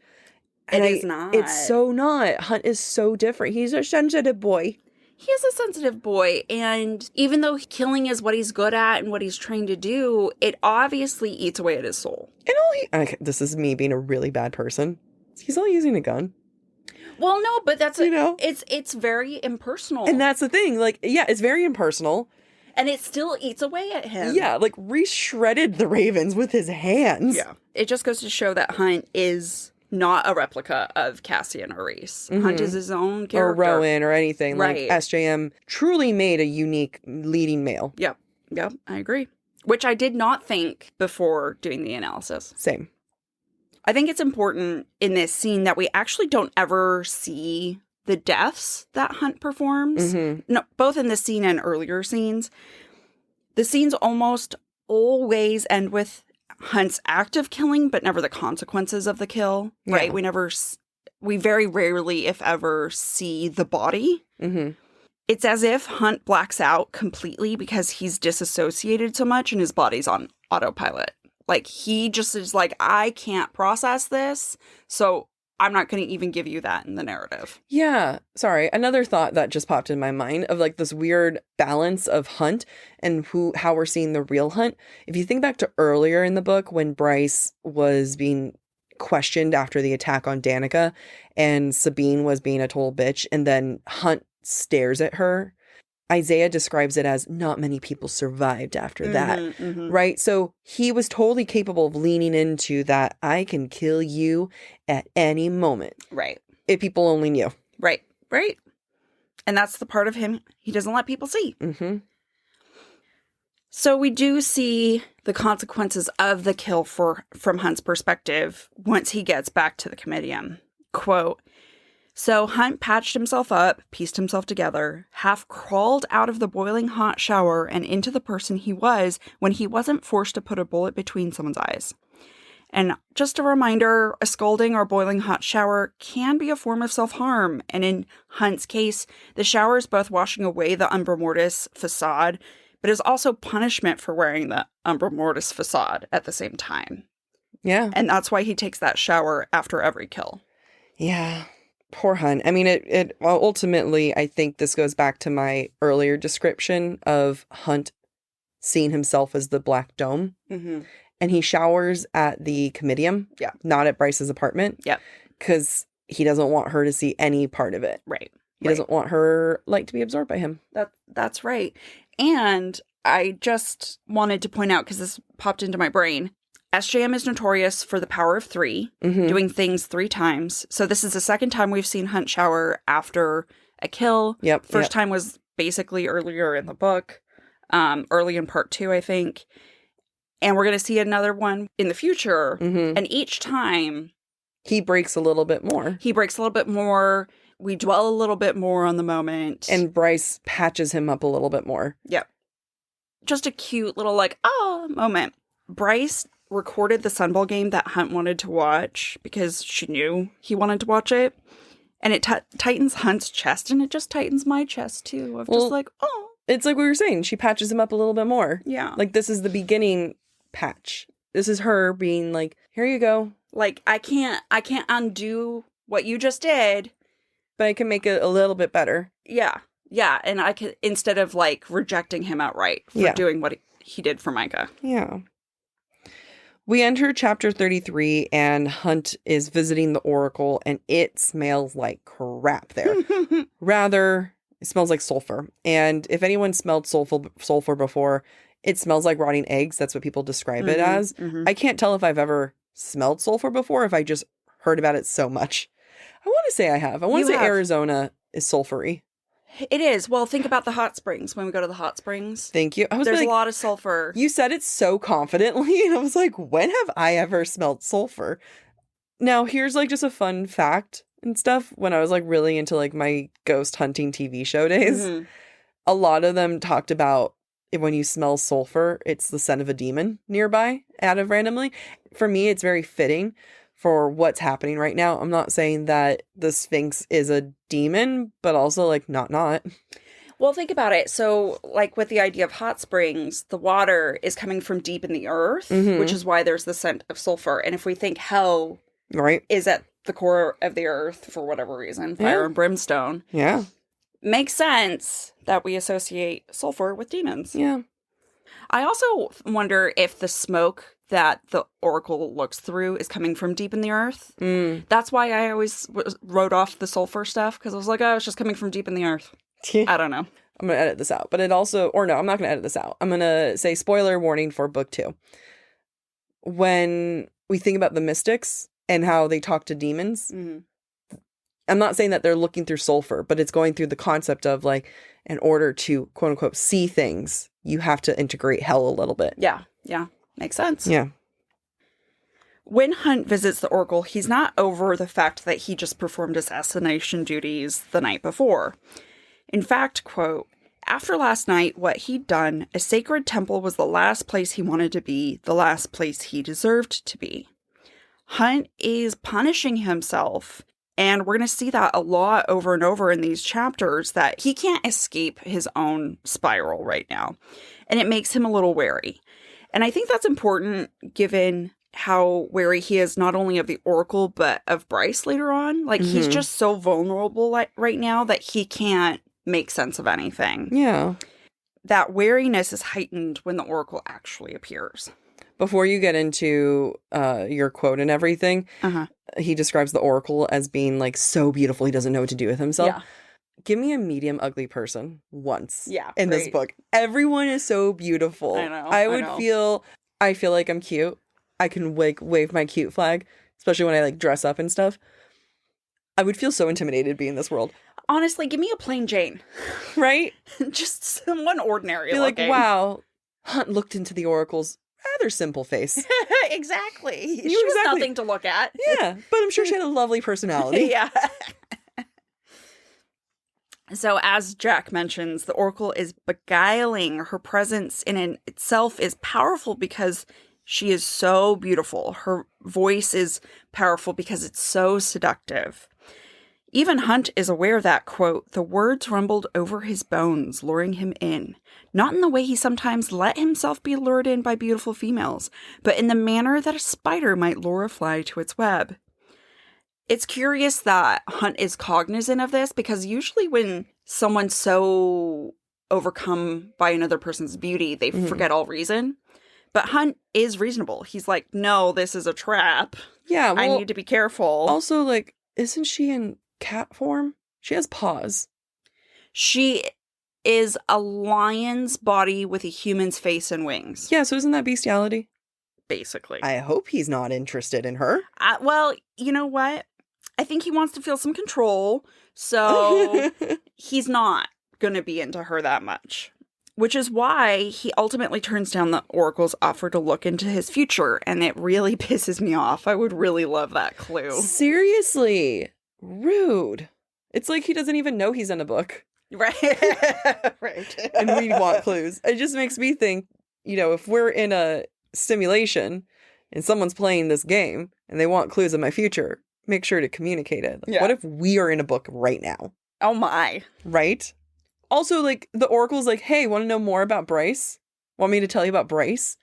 [SPEAKER 4] And
[SPEAKER 5] it is not.
[SPEAKER 4] It's so not. Hunt is so different. He's a sensitive boy.
[SPEAKER 5] he is a sensitive boy. And even though killing is what he's good at and what he's trained to do, it obviously eats away at his soul.
[SPEAKER 4] And this is me being a really bad person. He's all using a gun.
[SPEAKER 5] Well, no, but that's, it's very impersonal.
[SPEAKER 4] And that's the thing. Like, yeah, it's very impersonal.
[SPEAKER 5] And it still eats away at him.
[SPEAKER 4] Yeah, like re-shredded the ravens with his hands.
[SPEAKER 5] Yeah. It just goes to show that Hunt is not a replica of Cassian or Reese. Hunt is his own character.
[SPEAKER 4] Or Ruhn or anything.
[SPEAKER 5] Right.
[SPEAKER 4] Like, SJM truly made a unique leading male.
[SPEAKER 5] Yep. Yep, I agree. Which I did not think before doing the analysis.
[SPEAKER 4] Same.
[SPEAKER 5] I think it's important in this scene that we actually don't ever see the deaths that Hunt performs. No, both in this scene and earlier scenes. The scenes almost always end with Hunt's act of killing, but never the consequences of the kill, right?
[SPEAKER 4] Yeah.
[SPEAKER 5] We very rarely, if ever, see the body. It's as if Hunt blacks out completely because he's disassociated so much and his body's on autopilot. Like, he just is like, I can't process this, so I'm not going to even give you that in the narrative.
[SPEAKER 4] Yeah. Sorry. Another thought that just popped in my mind of like this weird balance of Hunt and how we're seeing the real Hunt. If you think back to earlier in the book when Bryce was being questioned after the attack on Danica and Sabine was being a total bitch and then Hunt stares at her, Isaiah describes it as not many people survived after that, right? So he was totally capable of leaning into that I can kill you at any moment.
[SPEAKER 5] Right.
[SPEAKER 4] If people only knew.
[SPEAKER 5] Right. Right. And that's the part of him he doesn't let people see. So we do see the consequences of the kill from Hunt's perspective once he gets back to the Comitium. Quote, so Hunt patched himself up, pieced himself together, half crawled out of the boiling hot shower and into the person he was when he wasn't forced to put a bullet between someone's eyes. And just a reminder, a scalding or boiling hot shower can be a form of self-harm. And in Hunt's case, the shower is both washing away the Umbra Mortis facade, but is also punishment for wearing the Umbra Mortis facade at the same time.
[SPEAKER 4] Yeah.
[SPEAKER 5] And that's why he takes that shower after every kill.
[SPEAKER 4] Yeah. Poor Hunt. I mean, well, ultimately, I think this goes back to my earlier description of Hunt seeing himself as the Black Dome. And he showers at the Comitium, not at Bryce's apartment. Because he doesn't want her to see any part of it.
[SPEAKER 5] Right.
[SPEAKER 4] He doesn't want her light to be absorbed by him.
[SPEAKER 5] That's right. And I just wanted to point out, because this popped into my brain, SJM is notorious for the power of 3, doing things 3 times. So this is the second time we've seen Hunt shower after a kill. First time was basically earlier in the book, early in part 2, I think. And we're going to see another one in the future. And each time
[SPEAKER 4] he breaks a little bit more.
[SPEAKER 5] We dwell a little bit more on the moment.
[SPEAKER 4] And Bryce patches him up a little bit more.
[SPEAKER 5] Yep. Just a cute little moment. Bryce recorded the Sunball game that Hunt wanted to watch because she knew he wanted to watch it. And it tightens Hunt's chest, and it just tightens my chest too. Just like, oh.
[SPEAKER 4] It's like we were saying, she patches him up a little bit more.
[SPEAKER 5] Yeah.
[SPEAKER 4] Like, this is the beginning patch. This is her being like, here you go.
[SPEAKER 5] Like, I can't undo what you just did.
[SPEAKER 4] But I can make it a little bit better.
[SPEAKER 5] Yeah. Yeah. And I could, instead of like rejecting him outright for doing what he did for Micah.
[SPEAKER 4] Yeah. We enter chapter 33 and Hunt is visiting the Oracle and it smells like crap there. Rather, it smells like sulfur. And if anyone smelled sulfur before, it smells like rotting eggs. That's what people describe it as. I can't tell if I've ever smelled sulfur before, if I just heard about it so much. I want to say I have. I want to say Arizona is sulfury.
[SPEAKER 5] It is. Well, think about the hot springs. When we go to the hot springs.
[SPEAKER 4] Thank you.
[SPEAKER 5] There's a lot of sulfur.
[SPEAKER 4] You said it so confidently. And I was like, when have I ever smelled sulfur? Now, here's like just a fun fact and stuff. When I was like really into like my ghost hunting TV show days, a lot of them talked about when you smell sulfur, it's the scent of a demon nearby out of randomly. For me, it's very fitting for what's happening right now. I'm not saying that the Sphinx is a demon, but also like not.
[SPEAKER 5] Well, think about it. So like with the idea of hot springs, the water is coming from deep in the earth, which is why there's the scent of sulfur. And if we think hell is at the core of the earth for whatever reason, fire and brimstone.
[SPEAKER 4] Yeah.
[SPEAKER 5] makes sense that we associate sulfur with demons.
[SPEAKER 4] Yeah.
[SPEAKER 5] I also wonder if the smoke that the oracle looks through is coming from deep in the earth. That's why I always wrote off the sulfur stuff, because I was like, oh, it's just coming from deep in the earth. I don't know.
[SPEAKER 4] I'm going to edit this out. But it also, or no, I'm not going to edit this out. I'm going to say spoiler warning for book 2. When we think about the mystics and how they talk to demons, I'm not saying that they're looking through sulfur, but it's going through the concept of like, in order to quote unquote see things, you have to integrate hell a little bit.
[SPEAKER 5] Yeah. Yeah. Makes sense.
[SPEAKER 4] Yeah.
[SPEAKER 5] When Hunt visits the oracle, he's not over the fact that he just performed assassination duties the night before. In fact, quote, after last night, what he'd done, a sacred temple was the last place he wanted to be, the last place he deserved to be. Hunt is punishing himself, and we're going to see that a lot over and over in these chapters, that he can't escape his own spiral right now, and it makes him a little wary. And I think that's important given how wary he is not only of the oracle, but of Bryce later on. Like, he's just so vulnerable right now that he can't make sense of anything.
[SPEAKER 4] Yeah.
[SPEAKER 5] That wariness is heightened when the oracle actually appears.
[SPEAKER 4] Before you get into your quote and everything, he describes the oracle as being like so beautiful he doesn't know what to do with himself.
[SPEAKER 5] Yeah.
[SPEAKER 4] Give me a medium ugly person once in
[SPEAKER 5] right.
[SPEAKER 4] this book. Everyone is so beautiful.
[SPEAKER 5] I know.
[SPEAKER 4] I feel like I'm cute. I can like wave my cute flag, especially when I like dress up and stuff. I would feel so intimidated being in this world.
[SPEAKER 5] Honestly, give me a plain Jane.
[SPEAKER 4] Right?
[SPEAKER 5] Just someone ordinary
[SPEAKER 4] Be
[SPEAKER 5] looking.
[SPEAKER 4] like, wow, Hunt looked into the oracle's rather simple face.
[SPEAKER 5] Exactly. She was nothing to look at.
[SPEAKER 4] Yeah, but I'm sure she had a lovely personality.
[SPEAKER 5] Yeah. So as Jack mentions, the oracle is beguiling. Her presence in itself is powerful because she is so beautiful. Her voice is powerful because it's so seductive. Even Hunt is aware that, quote, the words rumbled over his bones, luring him in. Not in the way he sometimes let himself be lured in by beautiful females, but in the manner that a spider might lure a fly to its web. It's curious that Hunt is cognizant of this, because usually when someone's so overcome by another person's beauty, they forget all reason. But Hunt is reasonable. He's like, no, this is a trap.
[SPEAKER 4] Yeah, well,
[SPEAKER 5] I need to be careful.
[SPEAKER 4] Also, like, isn't she in cat form? She has paws.
[SPEAKER 5] She is a lion's body with a human's face and wings.
[SPEAKER 4] Yeah, so isn't that bestiality?
[SPEAKER 5] Basically.
[SPEAKER 4] I hope he's not interested in her.
[SPEAKER 5] Well, you know what? I think he wants to feel some control, so he's not going to be into her that much. Which is why he ultimately turns down the oracle's offer to look into his future, and it really pisses me off. I would really love that clue.
[SPEAKER 4] Seriously. Rude. It's like he doesn't even know he's in a book.
[SPEAKER 5] Right. Right.
[SPEAKER 4] And we want clues. It just makes me think, you know, if we're in a simulation and someone's playing this game and they want clues in my future, make sure to communicate it. Like, what if we are in a book right now?
[SPEAKER 5] Oh my.
[SPEAKER 4] Right? Also, like, the oracle's like, hey, want to know more about Bryce? Want me to tell you about Bryce?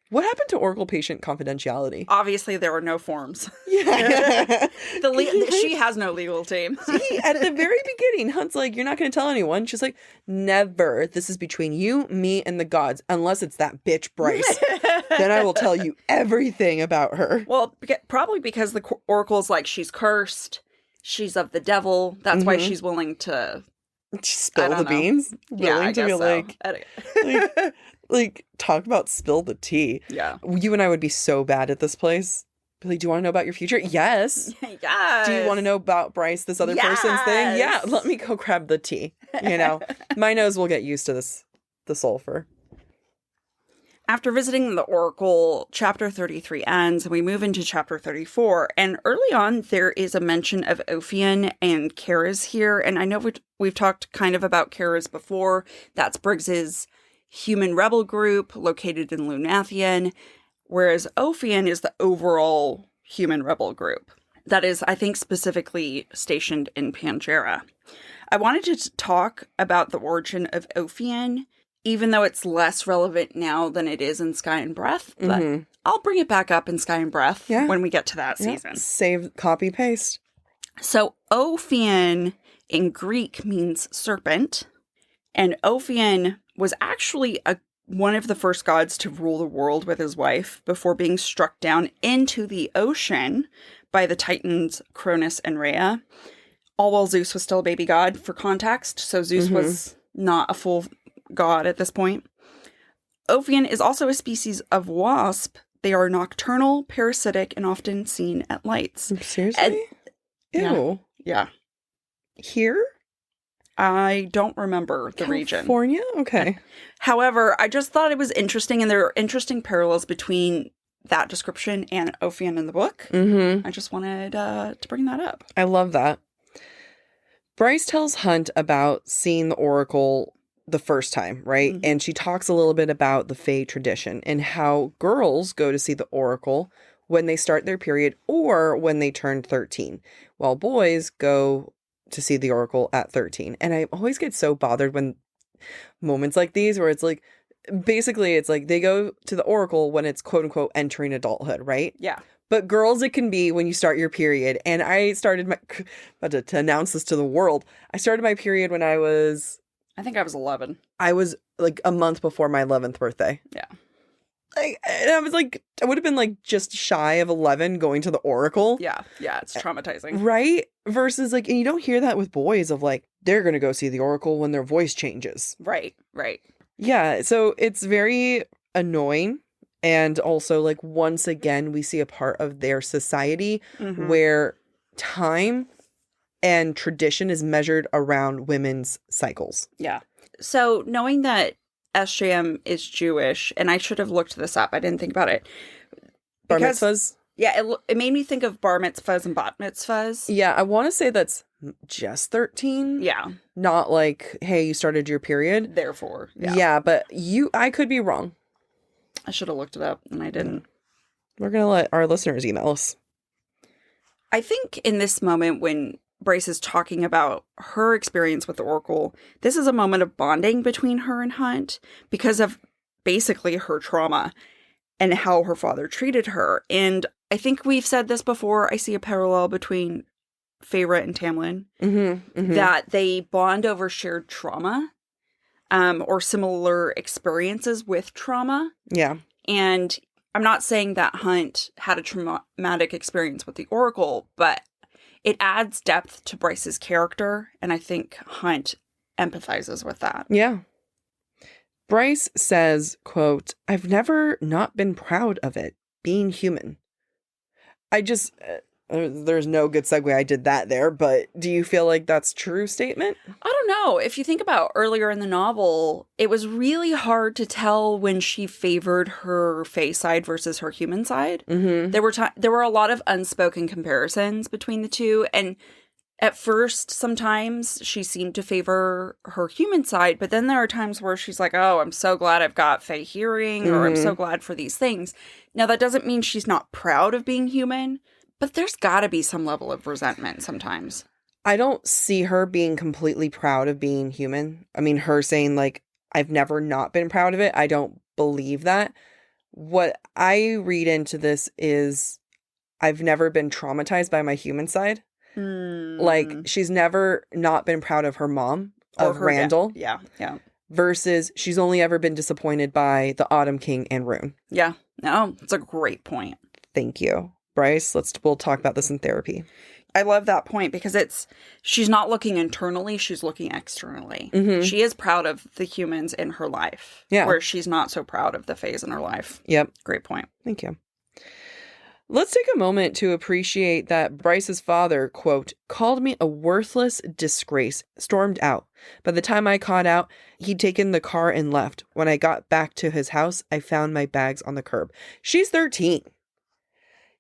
[SPEAKER 4] What happened to Oracle patient confidentiality?
[SPEAKER 5] Obviously, there were no forms.
[SPEAKER 4] Yeah.
[SPEAKER 5] She has no legal team.
[SPEAKER 4] See, at the very beginning, Hunt's like, you're not going to tell anyone. She's like, never. This is between you, me, and the gods, unless it's that bitch Bryce. Then I will tell you everything about her.
[SPEAKER 5] Well, probably because the Oracle's like, she's cursed. She's of the devil. That's why she's willing to...
[SPEAKER 4] Spill the beans?
[SPEAKER 5] Yeah, I guess so.
[SPEAKER 4] Like, talk about spill the tea.
[SPEAKER 5] Yeah.
[SPEAKER 4] You and I would be so bad at this place. Billy, do you want to know about your future? Yes.
[SPEAKER 5] Yes.
[SPEAKER 4] Do you want to know about Bryce, this other person's thing? Yeah. Let me go grab the tea. You know, my nose will get used to the sulfur.
[SPEAKER 5] After visiting the Oracle, chapter 33 ends, and we move into chapter 34. And early on, there is a mention of Ophion and Kara's here. And I know we've talked kind of about Kara's before. That's Briggs's human rebel group located in Lunathian, whereas Ophion is the overall human rebel group that is, I think, specifically stationed in Pangera. I wanted to talk about the origin of Ophion, even though it's less relevant now than it is in Sky and Breath, but I'll bring it back up in Sky and Breath when we get to that season.
[SPEAKER 4] Save, copy, paste.
[SPEAKER 5] So Ophion in Greek means serpent, and Ophion was actually one of the first gods to rule the world with his wife before being struck down into the ocean by the Titans Cronus and Rhea, all while Zeus was still a baby god, for context. So Zeus was not a full god at this point. Ophion is also a species of wasp. They are nocturnal, parasitic, and often seen at lights.
[SPEAKER 4] Seriously? Ew.
[SPEAKER 5] Yeah.
[SPEAKER 4] Here?
[SPEAKER 5] I don't remember the region.
[SPEAKER 4] California? Okay.
[SPEAKER 5] However, I just thought it was interesting, and there are interesting parallels between that description and Ophion in the book.
[SPEAKER 4] Mm-hmm.
[SPEAKER 5] I just wanted to bring that up.
[SPEAKER 4] I love that. Bryce tells Hunt about seeing the Oracle the first time, right?
[SPEAKER 5] Mm-hmm.
[SPEAKER 4] And she talks a little bit about the Fae tradition and how girls go to see the Oracle when they start their period or when they turn 13, while boys go to see the Oracle at 13. And I always get so bothered when moments like these where it's like, basically it's like they go to the Oracle when it's quote unquote entering adulthood, right?
[SPEAKER 5] Yeah.
[SPEAKER 4] But girls, it can be when you start your period. And I started about to announce this to the world. I started my period when
[SPEAKER 5] I think I was 11.
[SPEAKER 4] I was like a month before my 11th birthday.
[SPEAKER 5] Yeah.
[SPEAKER 4] And I was like, I would have been like just shy of 11 going to the Oracle.
[SPEAKER 5] Yeah. Yeah. It's traumatizing.
[SPEAKER 4] Right? Versus like, and you don't hear that with boys of like, they're going to go see the Oracle when their voice changes.
[SPEAKER 5] Right. Right.
[SPEAKER 4] Yeah. So it's very annoying. And also like, once again, we see a part of their society where time and tradition is measured around women's cycles.
[SPEAKER 5] Yeah. So knowing that SJM is Jewish, and I should have looked this up. I didn't think about it.
[SPEAKER 4] Bar mitzvahs?
[SPEAKER 5] Yeah, it made me think of bar mitzvahs and bat mitzvahs.
[SPEAKER 4] Yeah, I want to say that's just 13.
[SPEAKER 5] Yeah.
[SPEAKER 4] Not like, hey, you started your period.
[SPEAKER 5] Therefore.
[SPEAKER 4] Yeah, but I could be wrong.
[SPEAKER 5] I should have looked it up, and I didn't.
[SPEAKER 4] We're going to let our listeners email us.
[SPEAKER 5] I think in this moment when Bryce is talking about her experience with the Oracle, this is a moment of bonding between her and Hunt because of basically her trauma and how her father treated her. And I think we've said this before. I see a parallel between Feyre and Tamlin, that they bond over shared trauma or similar experiences with trauma.
[SPEAKER 4] Yeah.
[SPEAKER 5] And I'm not saying that Hunt had a traumatic experience with the Oracle, but it adds depth to Bryce's character, and I think Hunt empathizes with that.
[SPEAKER 4] Yeah. Bryce says, quote, "I've never not been proud of it, being human." I just, there's no good segue I did that there, but do you feel like that's a true statement?
[SPEAKER 5] I don't know. If you think about earlier in the novel, it was really hard to tell when she favored her Fae side versus her human side.
[SPEAKER 4] Mm-hmm.
[SPEAKER 5] There were a lot of unspoken comparisons between the two, and at first, sometimes she seemed to favor her human side, but then there are times where she's like, oh, I'm so glad I've got Fae hearing, or I'm so glad for these things. Now, that doesn't mean she's not proud of being human, but there's got to be some level of resentment sometimes.
[SPEAKER 4] I don't see her being completely proud of being human. I mean, her saying, like, I've never not been proud of it. I don't believe that. What I read into this is I've never been traumatized by my human side. Like, she's never not been proud of her mom, of Randall.
[SPEAKER 5] Yeah.
[SPEAKER 4] Versus she's only ever been disappointed by the Autumn King and Ruhn.
[SPEAKER 5] Yeah. No, it's a great point.
[SPEAKER 4] Thank you. Bryce, we'll talk about this in therapy.
[SPEAKER 5] I love that point because she's not looking internally, she's looking externally.
[SPEAKER 4] Mm-hmm.
[SPEAKER 5] She is proud of the humans in her life.
[SPEAKER 4] Yeah.
[SPEAKER 5] Where she's not so proud of the Faes in her life.
[SPEAKER 4] Yep.
[SPEAKER 5] Great point.
[SPEAKER 4] Thank you. Let's take a moment to appreciate that Bryce's father, quote, "called me a worthless disgrace, stormed out. By the time I caught out, he'd taken the car and left. When I got back to his house, I found my bags on the curb." She's 13.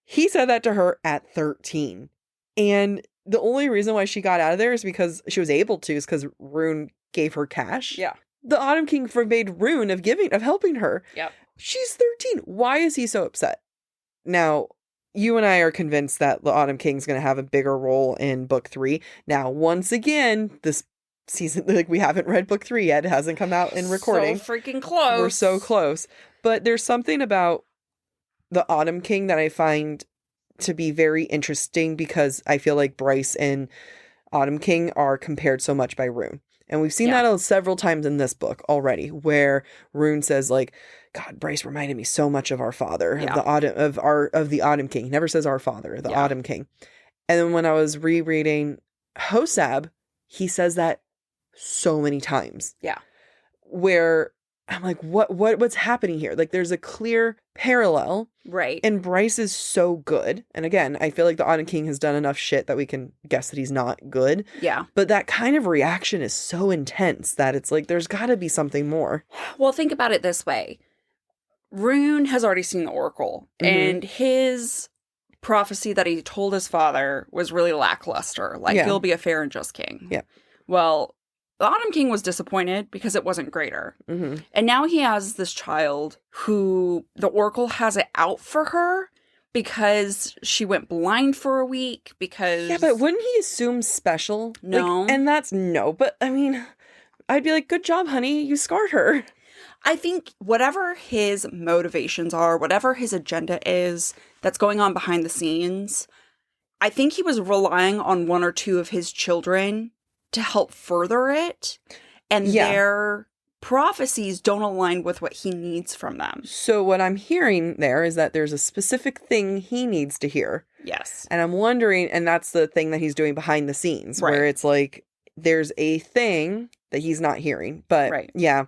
[SPEAKER 4] He said that to her at 13. And the only reason why she got out of there is because she was able to, is because Ruhn gave her cash.
[SPEAKER 5] Yeah.
[SPEAKER 4] The Autumn King forbade Ruhn of helping her.
[SPEAKER 5] Yep.
[SPEAKER 4] She's 13. Why is he so upset? Now, you and I are convinced that the Autumn King's going to have a bigger role in book 3. Now, once again, this season, like, we haven't read book 3 yet. It hasn't come out in recording.
[SPEAKER 5] So freaking close.
[SPEAKER 4] We're so close. But there's something about the Autumn King that I find to be very interesting because I feel like Bryce and Autumn King are compared so much by Ruhn. And we've seen that several times in this book already, where Ruhn says, like, God, Bryce reminded me so much of our father, of the Autumn King. He never says our father, the Autumn King. And then when I was rereading Hosab, he says that so many times.
[SPEAKER 5] Yeah.
[SPEAKER 4] Where I'm like, what's happening here? Like, there's a clear parallel.
[SPEAKER 5] Right.
[SPEAKER 4] And Bryce is so good. And again, I feel like the Autumn King has done enough shit that we can guess that he's not good.
[SPEAKER 5] Yeah.
[SPEAKER 4] But that kind of reaction is so intense that it's like, there's got to be something more.
[SPEAKER 5] Well, think about it this way. Ruhn has already seen the Oracle, and his prophecy that he told his father was really lackluster. Like, he'll be a fair and just king.
[SPEAKER 4] Yeah.
[SPEAKER 5] Well, the Autumn King was disappointed because it wasn't greater.
[SPEAKER 4] Mm-hmm.
[SPEAKER 5] And now he has this child who the Oracle has it out for her because she went blind for a week because...
[SPEAKER 4] Yeah, but wouldn't he assume special?
[SPEAKER 5] No.
[SPEAKER 4] Like, and that's no. But, I mean, I'd be like, good job, honey. You scarred her.
[SPEAKER 5] I think whatever his motivations are, whatever his agenda is that's going on behind the scenes, I think he was relying on one or two of his children to help further it. And their prophecies don't align with what he needs from them.
[SPEAKER 4] So what I'm hearing there is that there's a specific thing he needs to hear.
[SPEAKER 5] Yes.
[SPEAKER 4] And I'm wondering, and that's the thing that he's doing behind the scenes, where it's like, there's a thing that he's not hearing. But yeah.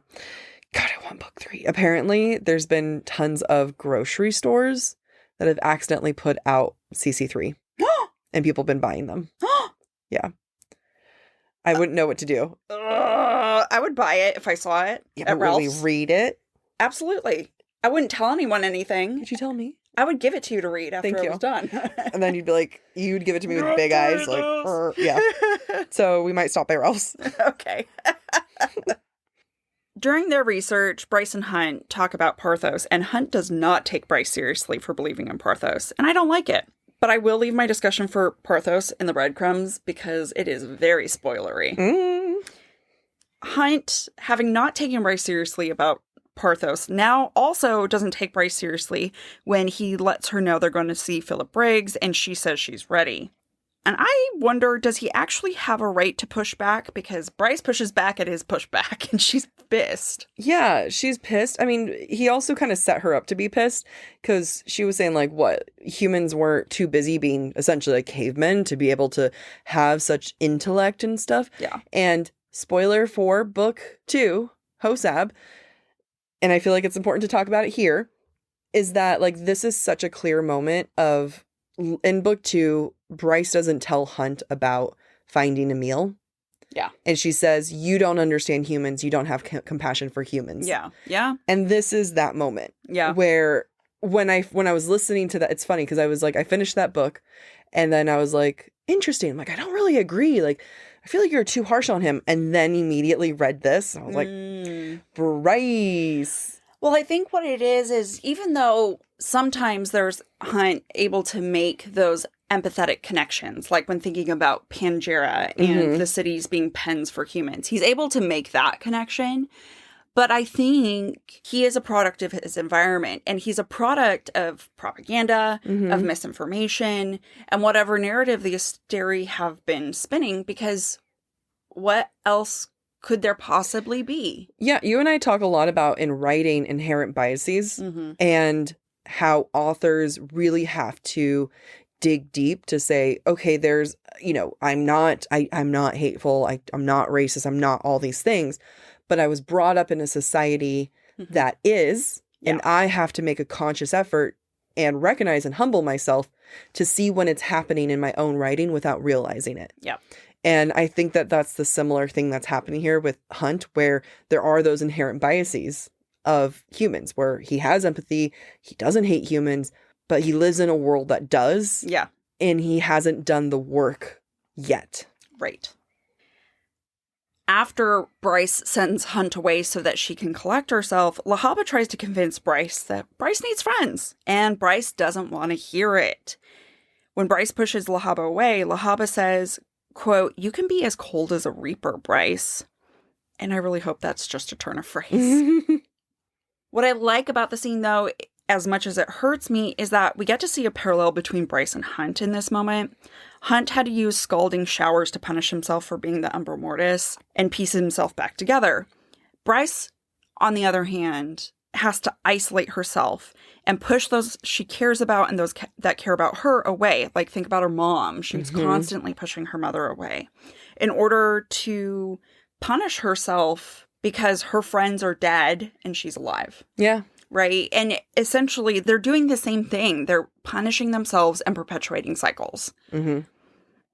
[SPEAKER 4] God, I want book 3. Apparently, there's been tons of grocery stores that have accidentally put out CC3. And people have been buying them. Yeah. I wouldn't know what to do.
[SPEAKER 5] I would buy it if I saw it at Ralph's.
[SPEAKER 4] Will we read it?
[SPEAKER 5] Absolutely. I wouldn't tell anyone anything.
[SPEAKER 4] Could you tell me?
[SPEAKER 5] I would give it to you to read after it was done.
[SPEAKER 4] And then you'd be like, you'd give it to me with big eyes. Like, yeah. So we might stop by Ralph's.
[SPEAKER 5] Okay. During their research, Bryce and Hunt talk about Parthos, and Hunt does not take Bryce seriously for believing in Parthos, and I don't like it. But I will leave my discussion for Parthos in the breadcrumbs because it is very spoilery. Hunt, having not taken Bryce seriously about Parthos, now also doesn't take Bryce seriously when he lets her know they're going to see Philip Briggs, and she says she's ready. And I wonder, does he actually have a right to push back? Because Bryce pushes back at his pushback, and she's pissed.
[SPEAKER 4] Yeah, she's pissed. I mean, he also kind of set her up to be pissed, because she was saying, like, what? Humans weren't too busy being essentially like cavemen to be able to have such intellect and stuff.
[SPEAKER 5] Yeah.
[SPEAKER 4] And spoiler for book 2, Hosab, and I feel like it's important to talk about it here, is that, like, this is such a clear moment of... In book 2, Bryce doesn't tell Hunt about finding a meal.
[SPEAKER 5] Yeah.
[SPEAKER 4] And she says, you don't understand humans. You don't have compassion for humans.
[SPEAKER 5] Yeah. Yeah.
[SPEAKER 4] And this is that moment.
[SPEAKER 5] Yeah.
[SPEAKER 4] Where when I was listening to that, it's funny because I was like, I finished that book and then I was like, interesting. I'm like, I don't really agree. Like, I feel like you're too harsh on him. And then immediately read this. I was like, Bryce.
[SPEAKER 5] Well, I think what it is even though sometimes there's Hunt able to make those empathetic connections, like when thinking about Pangera and the cities being pens for humans, he's able to make that connection. But I think he is a product of his environment, and he's a product of propaganda, of misinformation, and whatever narrative the Asteri have been spinning, because what else could there possibly be? Yeah,
[SPEAKER 4] you and I talk a lot about in writing inherent biases and how authors really have to dig deep to say, okay, there's, you know, I'm not hateful, I'm not racist, I'm not all these things, but I was brought up in a society that is, and I have to make a conscious effort and recognize and humble myself to see when it's happening in my own writing without realizing it.
[SPEAKER 5] Yeah.
[SPEAKER 4] And I think that that's the similar thing that's happening here with Hunt, where there are those inherent biases of humans, where he has empathy, he doesn't hate humans, but he lives in a world that does.
[SPEAKER 5] Yeah.
[SPEAKER 4] And he hasn't done the work yet.
[SPEAKER 5] Right. After Bryce sends Hunt away so that she can collect herself, Lahaba tries to convince Bryce that Bryce needs friends, and Bryce doesn't want to hear it. When Bryce pushes Lahaba away, Lahaba says, quote, "You can be as cold as a reaper, Bryce." And I really hope that's just a turn of phrase. What I like about the scene, though, as much as it hurts me, is that we get to see a parallel between Bryce and Hunt in this moment. Hunt had to use scalding showers to punish himself for being the Umbra Mortis and piece himself back together. Bryce, on the other hand, has to isolate herself and push those she cares about and those that care about her away. Like, think about her mom. She was constantly pushing her mother away in order to punish herself because her friends are dead and she's alive.
[SPEAKER 4] Yeah.
[SPEAKER 5] Right? And essentially, they're doing the same thing. They're punishing themselves and perpetuating cycles.
[SPEAKER 4] Mm-hmm.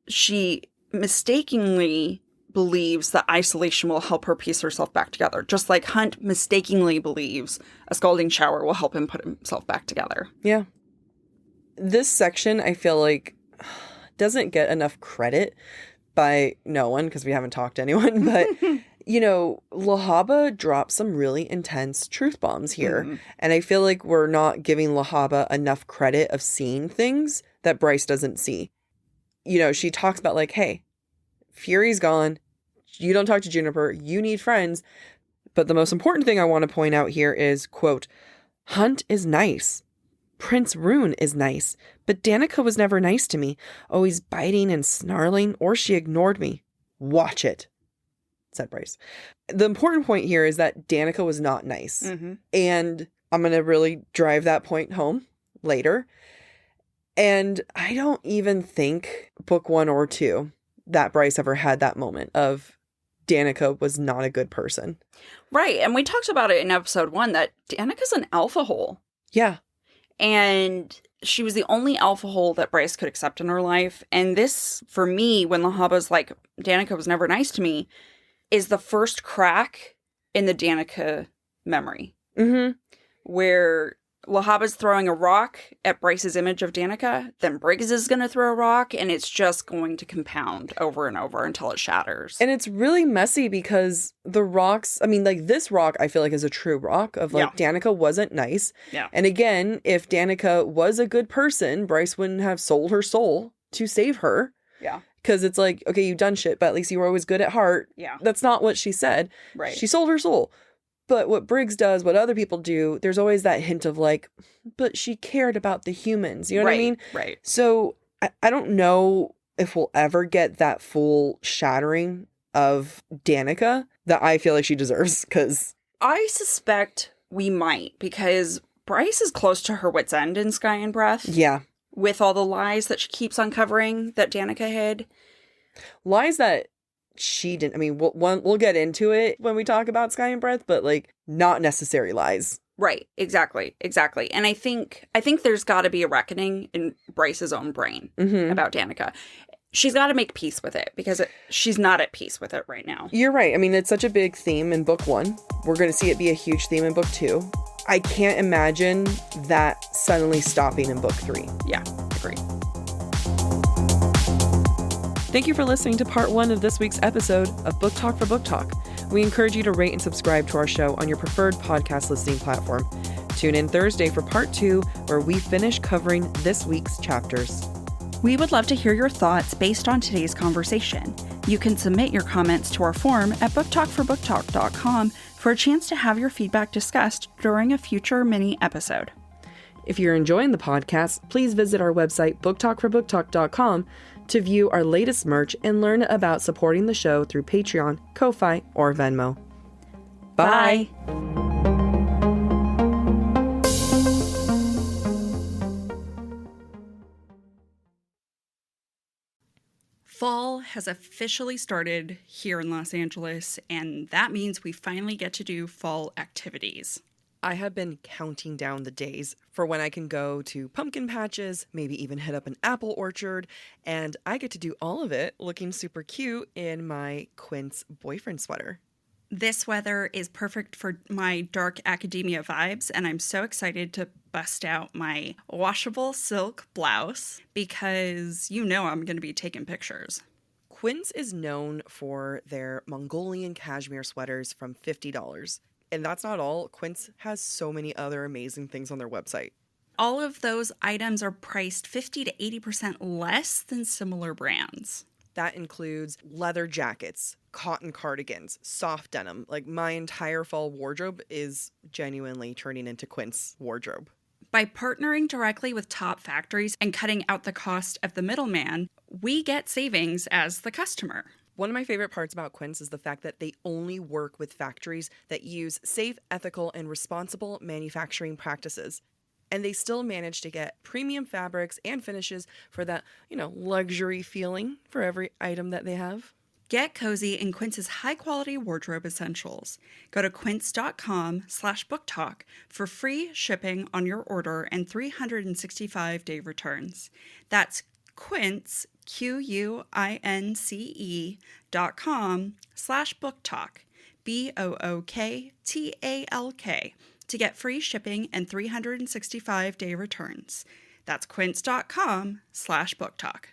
[SPEAKER 5] She mistakenly believes that isolation will help her piece herself back together. Just like Hunt mistakenly believes a scalding shower will help him put himself back together.
[SPEAKER 4] Yeah. This section, I feel like, doesn't get enough credit by no one, because we haven't talked to anyone, but... You know, Lahaba dropped some really intense truth bombs here. Mm-hmm. And I feel like we're not giving Lahaba enough credit of seeing things that Bryce doesn't see. You know, she talks about like, hey, Fury's gone. You don't talk to Juniper. You need friends. But the most important thing I want to point out here is, quote, Hunt is nice. Prince Ruhn is nice. But Danica was never nice to me. Always biting and snarling, or she ignored me. Watch it. Said Bryce. The important point here is that Danica was not nice. Mm-hmm. And I'm going to really drive that point home later. And I don't even think book 1 or 2 that Bryce ever had that moment of Danica was not a good person.
[SPEAKER 5] Right. And we talked about it in episode 1 that Danica's an alpha hole.
[SPEAKER 4] Yeah.
[SPEAKER 5] And she was the only alpha hole that Bryce could accept in her life. And this, for me, when Lahaba's like, Danica was never nice to me, is the first crack in the Danica memory. Mm-hmm. Where Lahaba's throwing a rock at Bryce's image of Danica, then Briggs is going to throw a rock, and it's just going to compound over and over until it shatters.
[SPEAKER 4] And it's really messy because the rocks, I mean, like this rock, I feel like is a true rock of like, Danica wasn't nice.
[SPEAKER 5] Yeah.
[SPEAKER 4] And again, if Danica was a good person, Bryce wouldn't have sold her soul to save her.
[SPEAKER 5] Yeah.
[SPEAKER 4] Because it's like, okay, you've done shit, but at least you were always good at heart.
[SPEAKER 5] Yeah.
[SPEAKER 4] That's not what she said.
[SPEAKER 5] Right.
[SPEAKER 4] She sold her soul. But what Briggs does, what other people do, there's always that hint of like, but she cared about the humans. You know what I mean?
[SPEAKER 5] Right.
[SPEAKER 4] So I don't know if we'll ever get that full shattering of Danica that I feel like she deserves. Because
[SPEAKER 5] I suspect we might, because Bryce is close to her wit's end in Sky and Breath.
[SPEAKER 4] Yeah.
[SPEAKER 5] With all the lies that she keeps uncovering that Danica hid.
[SPEAKER 4] Lies that she didn't. I mean, we'll get into it when we talk about Sky and Breath, but like not necessary lies.
[SPEAKER 5] Right. Exactly. And I think there's got to be a reckoning in Bryce's own brain about Danica. She's got to make peace with it because she's not at peace with it right now.
[SPEAKER 4] You're right. I mean, it's such a big theme in book 1. We're going to see it be a huge theme in book 2. I can't imagine that suddenly stopping in book 3.
[SPEAKER 5] Yeah, agreed.
[SPEAKER 4] Thank you for listening to part 1 of this week's episode of Book Talk for Book Talk. We encourage you to rate and subscribe to our show on your preferred podcast listening platform. Tune in Thursday for part 2, where we finish covering this week's chapters.
[SPEAKER 5] We would love to hear your thoughts based on today's conversation. You can submit your comments to our form at booktalkforbooktalk.com for a chance to have your feedback discussed during a future mini episode.
[SPEAKER 4] If you're enjoying the podcast, please visit our website, booktalkforbooktalk.com, to view our latest merch and learn about supporting the show through Patreon, Ko-Fi, or Venmo. Bye!
[SPEAKER 5] Fall has officially started here in Los Angeles, and that means we finally get to do fall activities.
[SPEAKER 4] I have been counting down the days for when I can go to pumpkin patches, maybe even hit up an apple orchard, and I get to do all of it looking super cute in my Quince boyfriend sweater.
[SPEAKER 5] This weather is perfect for my dark academia vibes, and I'm so excited to bust out my washable silk blouse because you know I'm going to be taking pictures.
[SPEAKER 4] Quince is known for their Mongolian cashmere sweaters from $50. And that's not all. Quince has so many other amazing things on their website.
[SPEAKER 5] All of those items are priced 50 to 80% less than similar brands.
[SPEAKER 4] That includes leather jackets, cotton cardigans, soft denim. Like my entire fall wardrobe is genuinely turning into Quince wardrobe.
[SPEAKER 5] By partnering directly with top factories and cutting out the cost of the middleman, we get savings as the customer.
[SPEAKER 4] One of my favorite parts about Quince is the fact that they only work with factories that use safe, ethical, and responsible manufacturing practices. And they still manage to get premium fabrics and finishes for that, luxury feeling for every item that they have.
[SPEAKER 5] Get cozy in Quince's high-quality wardrobe essentials. Go to quince.com/booktalk for free shipping on your order and 365-day returns. That's Quince, QUINCE.com/booktalk, BOOKTALK, to get free shipping and 365-day returns. That's quince.com/booktalk.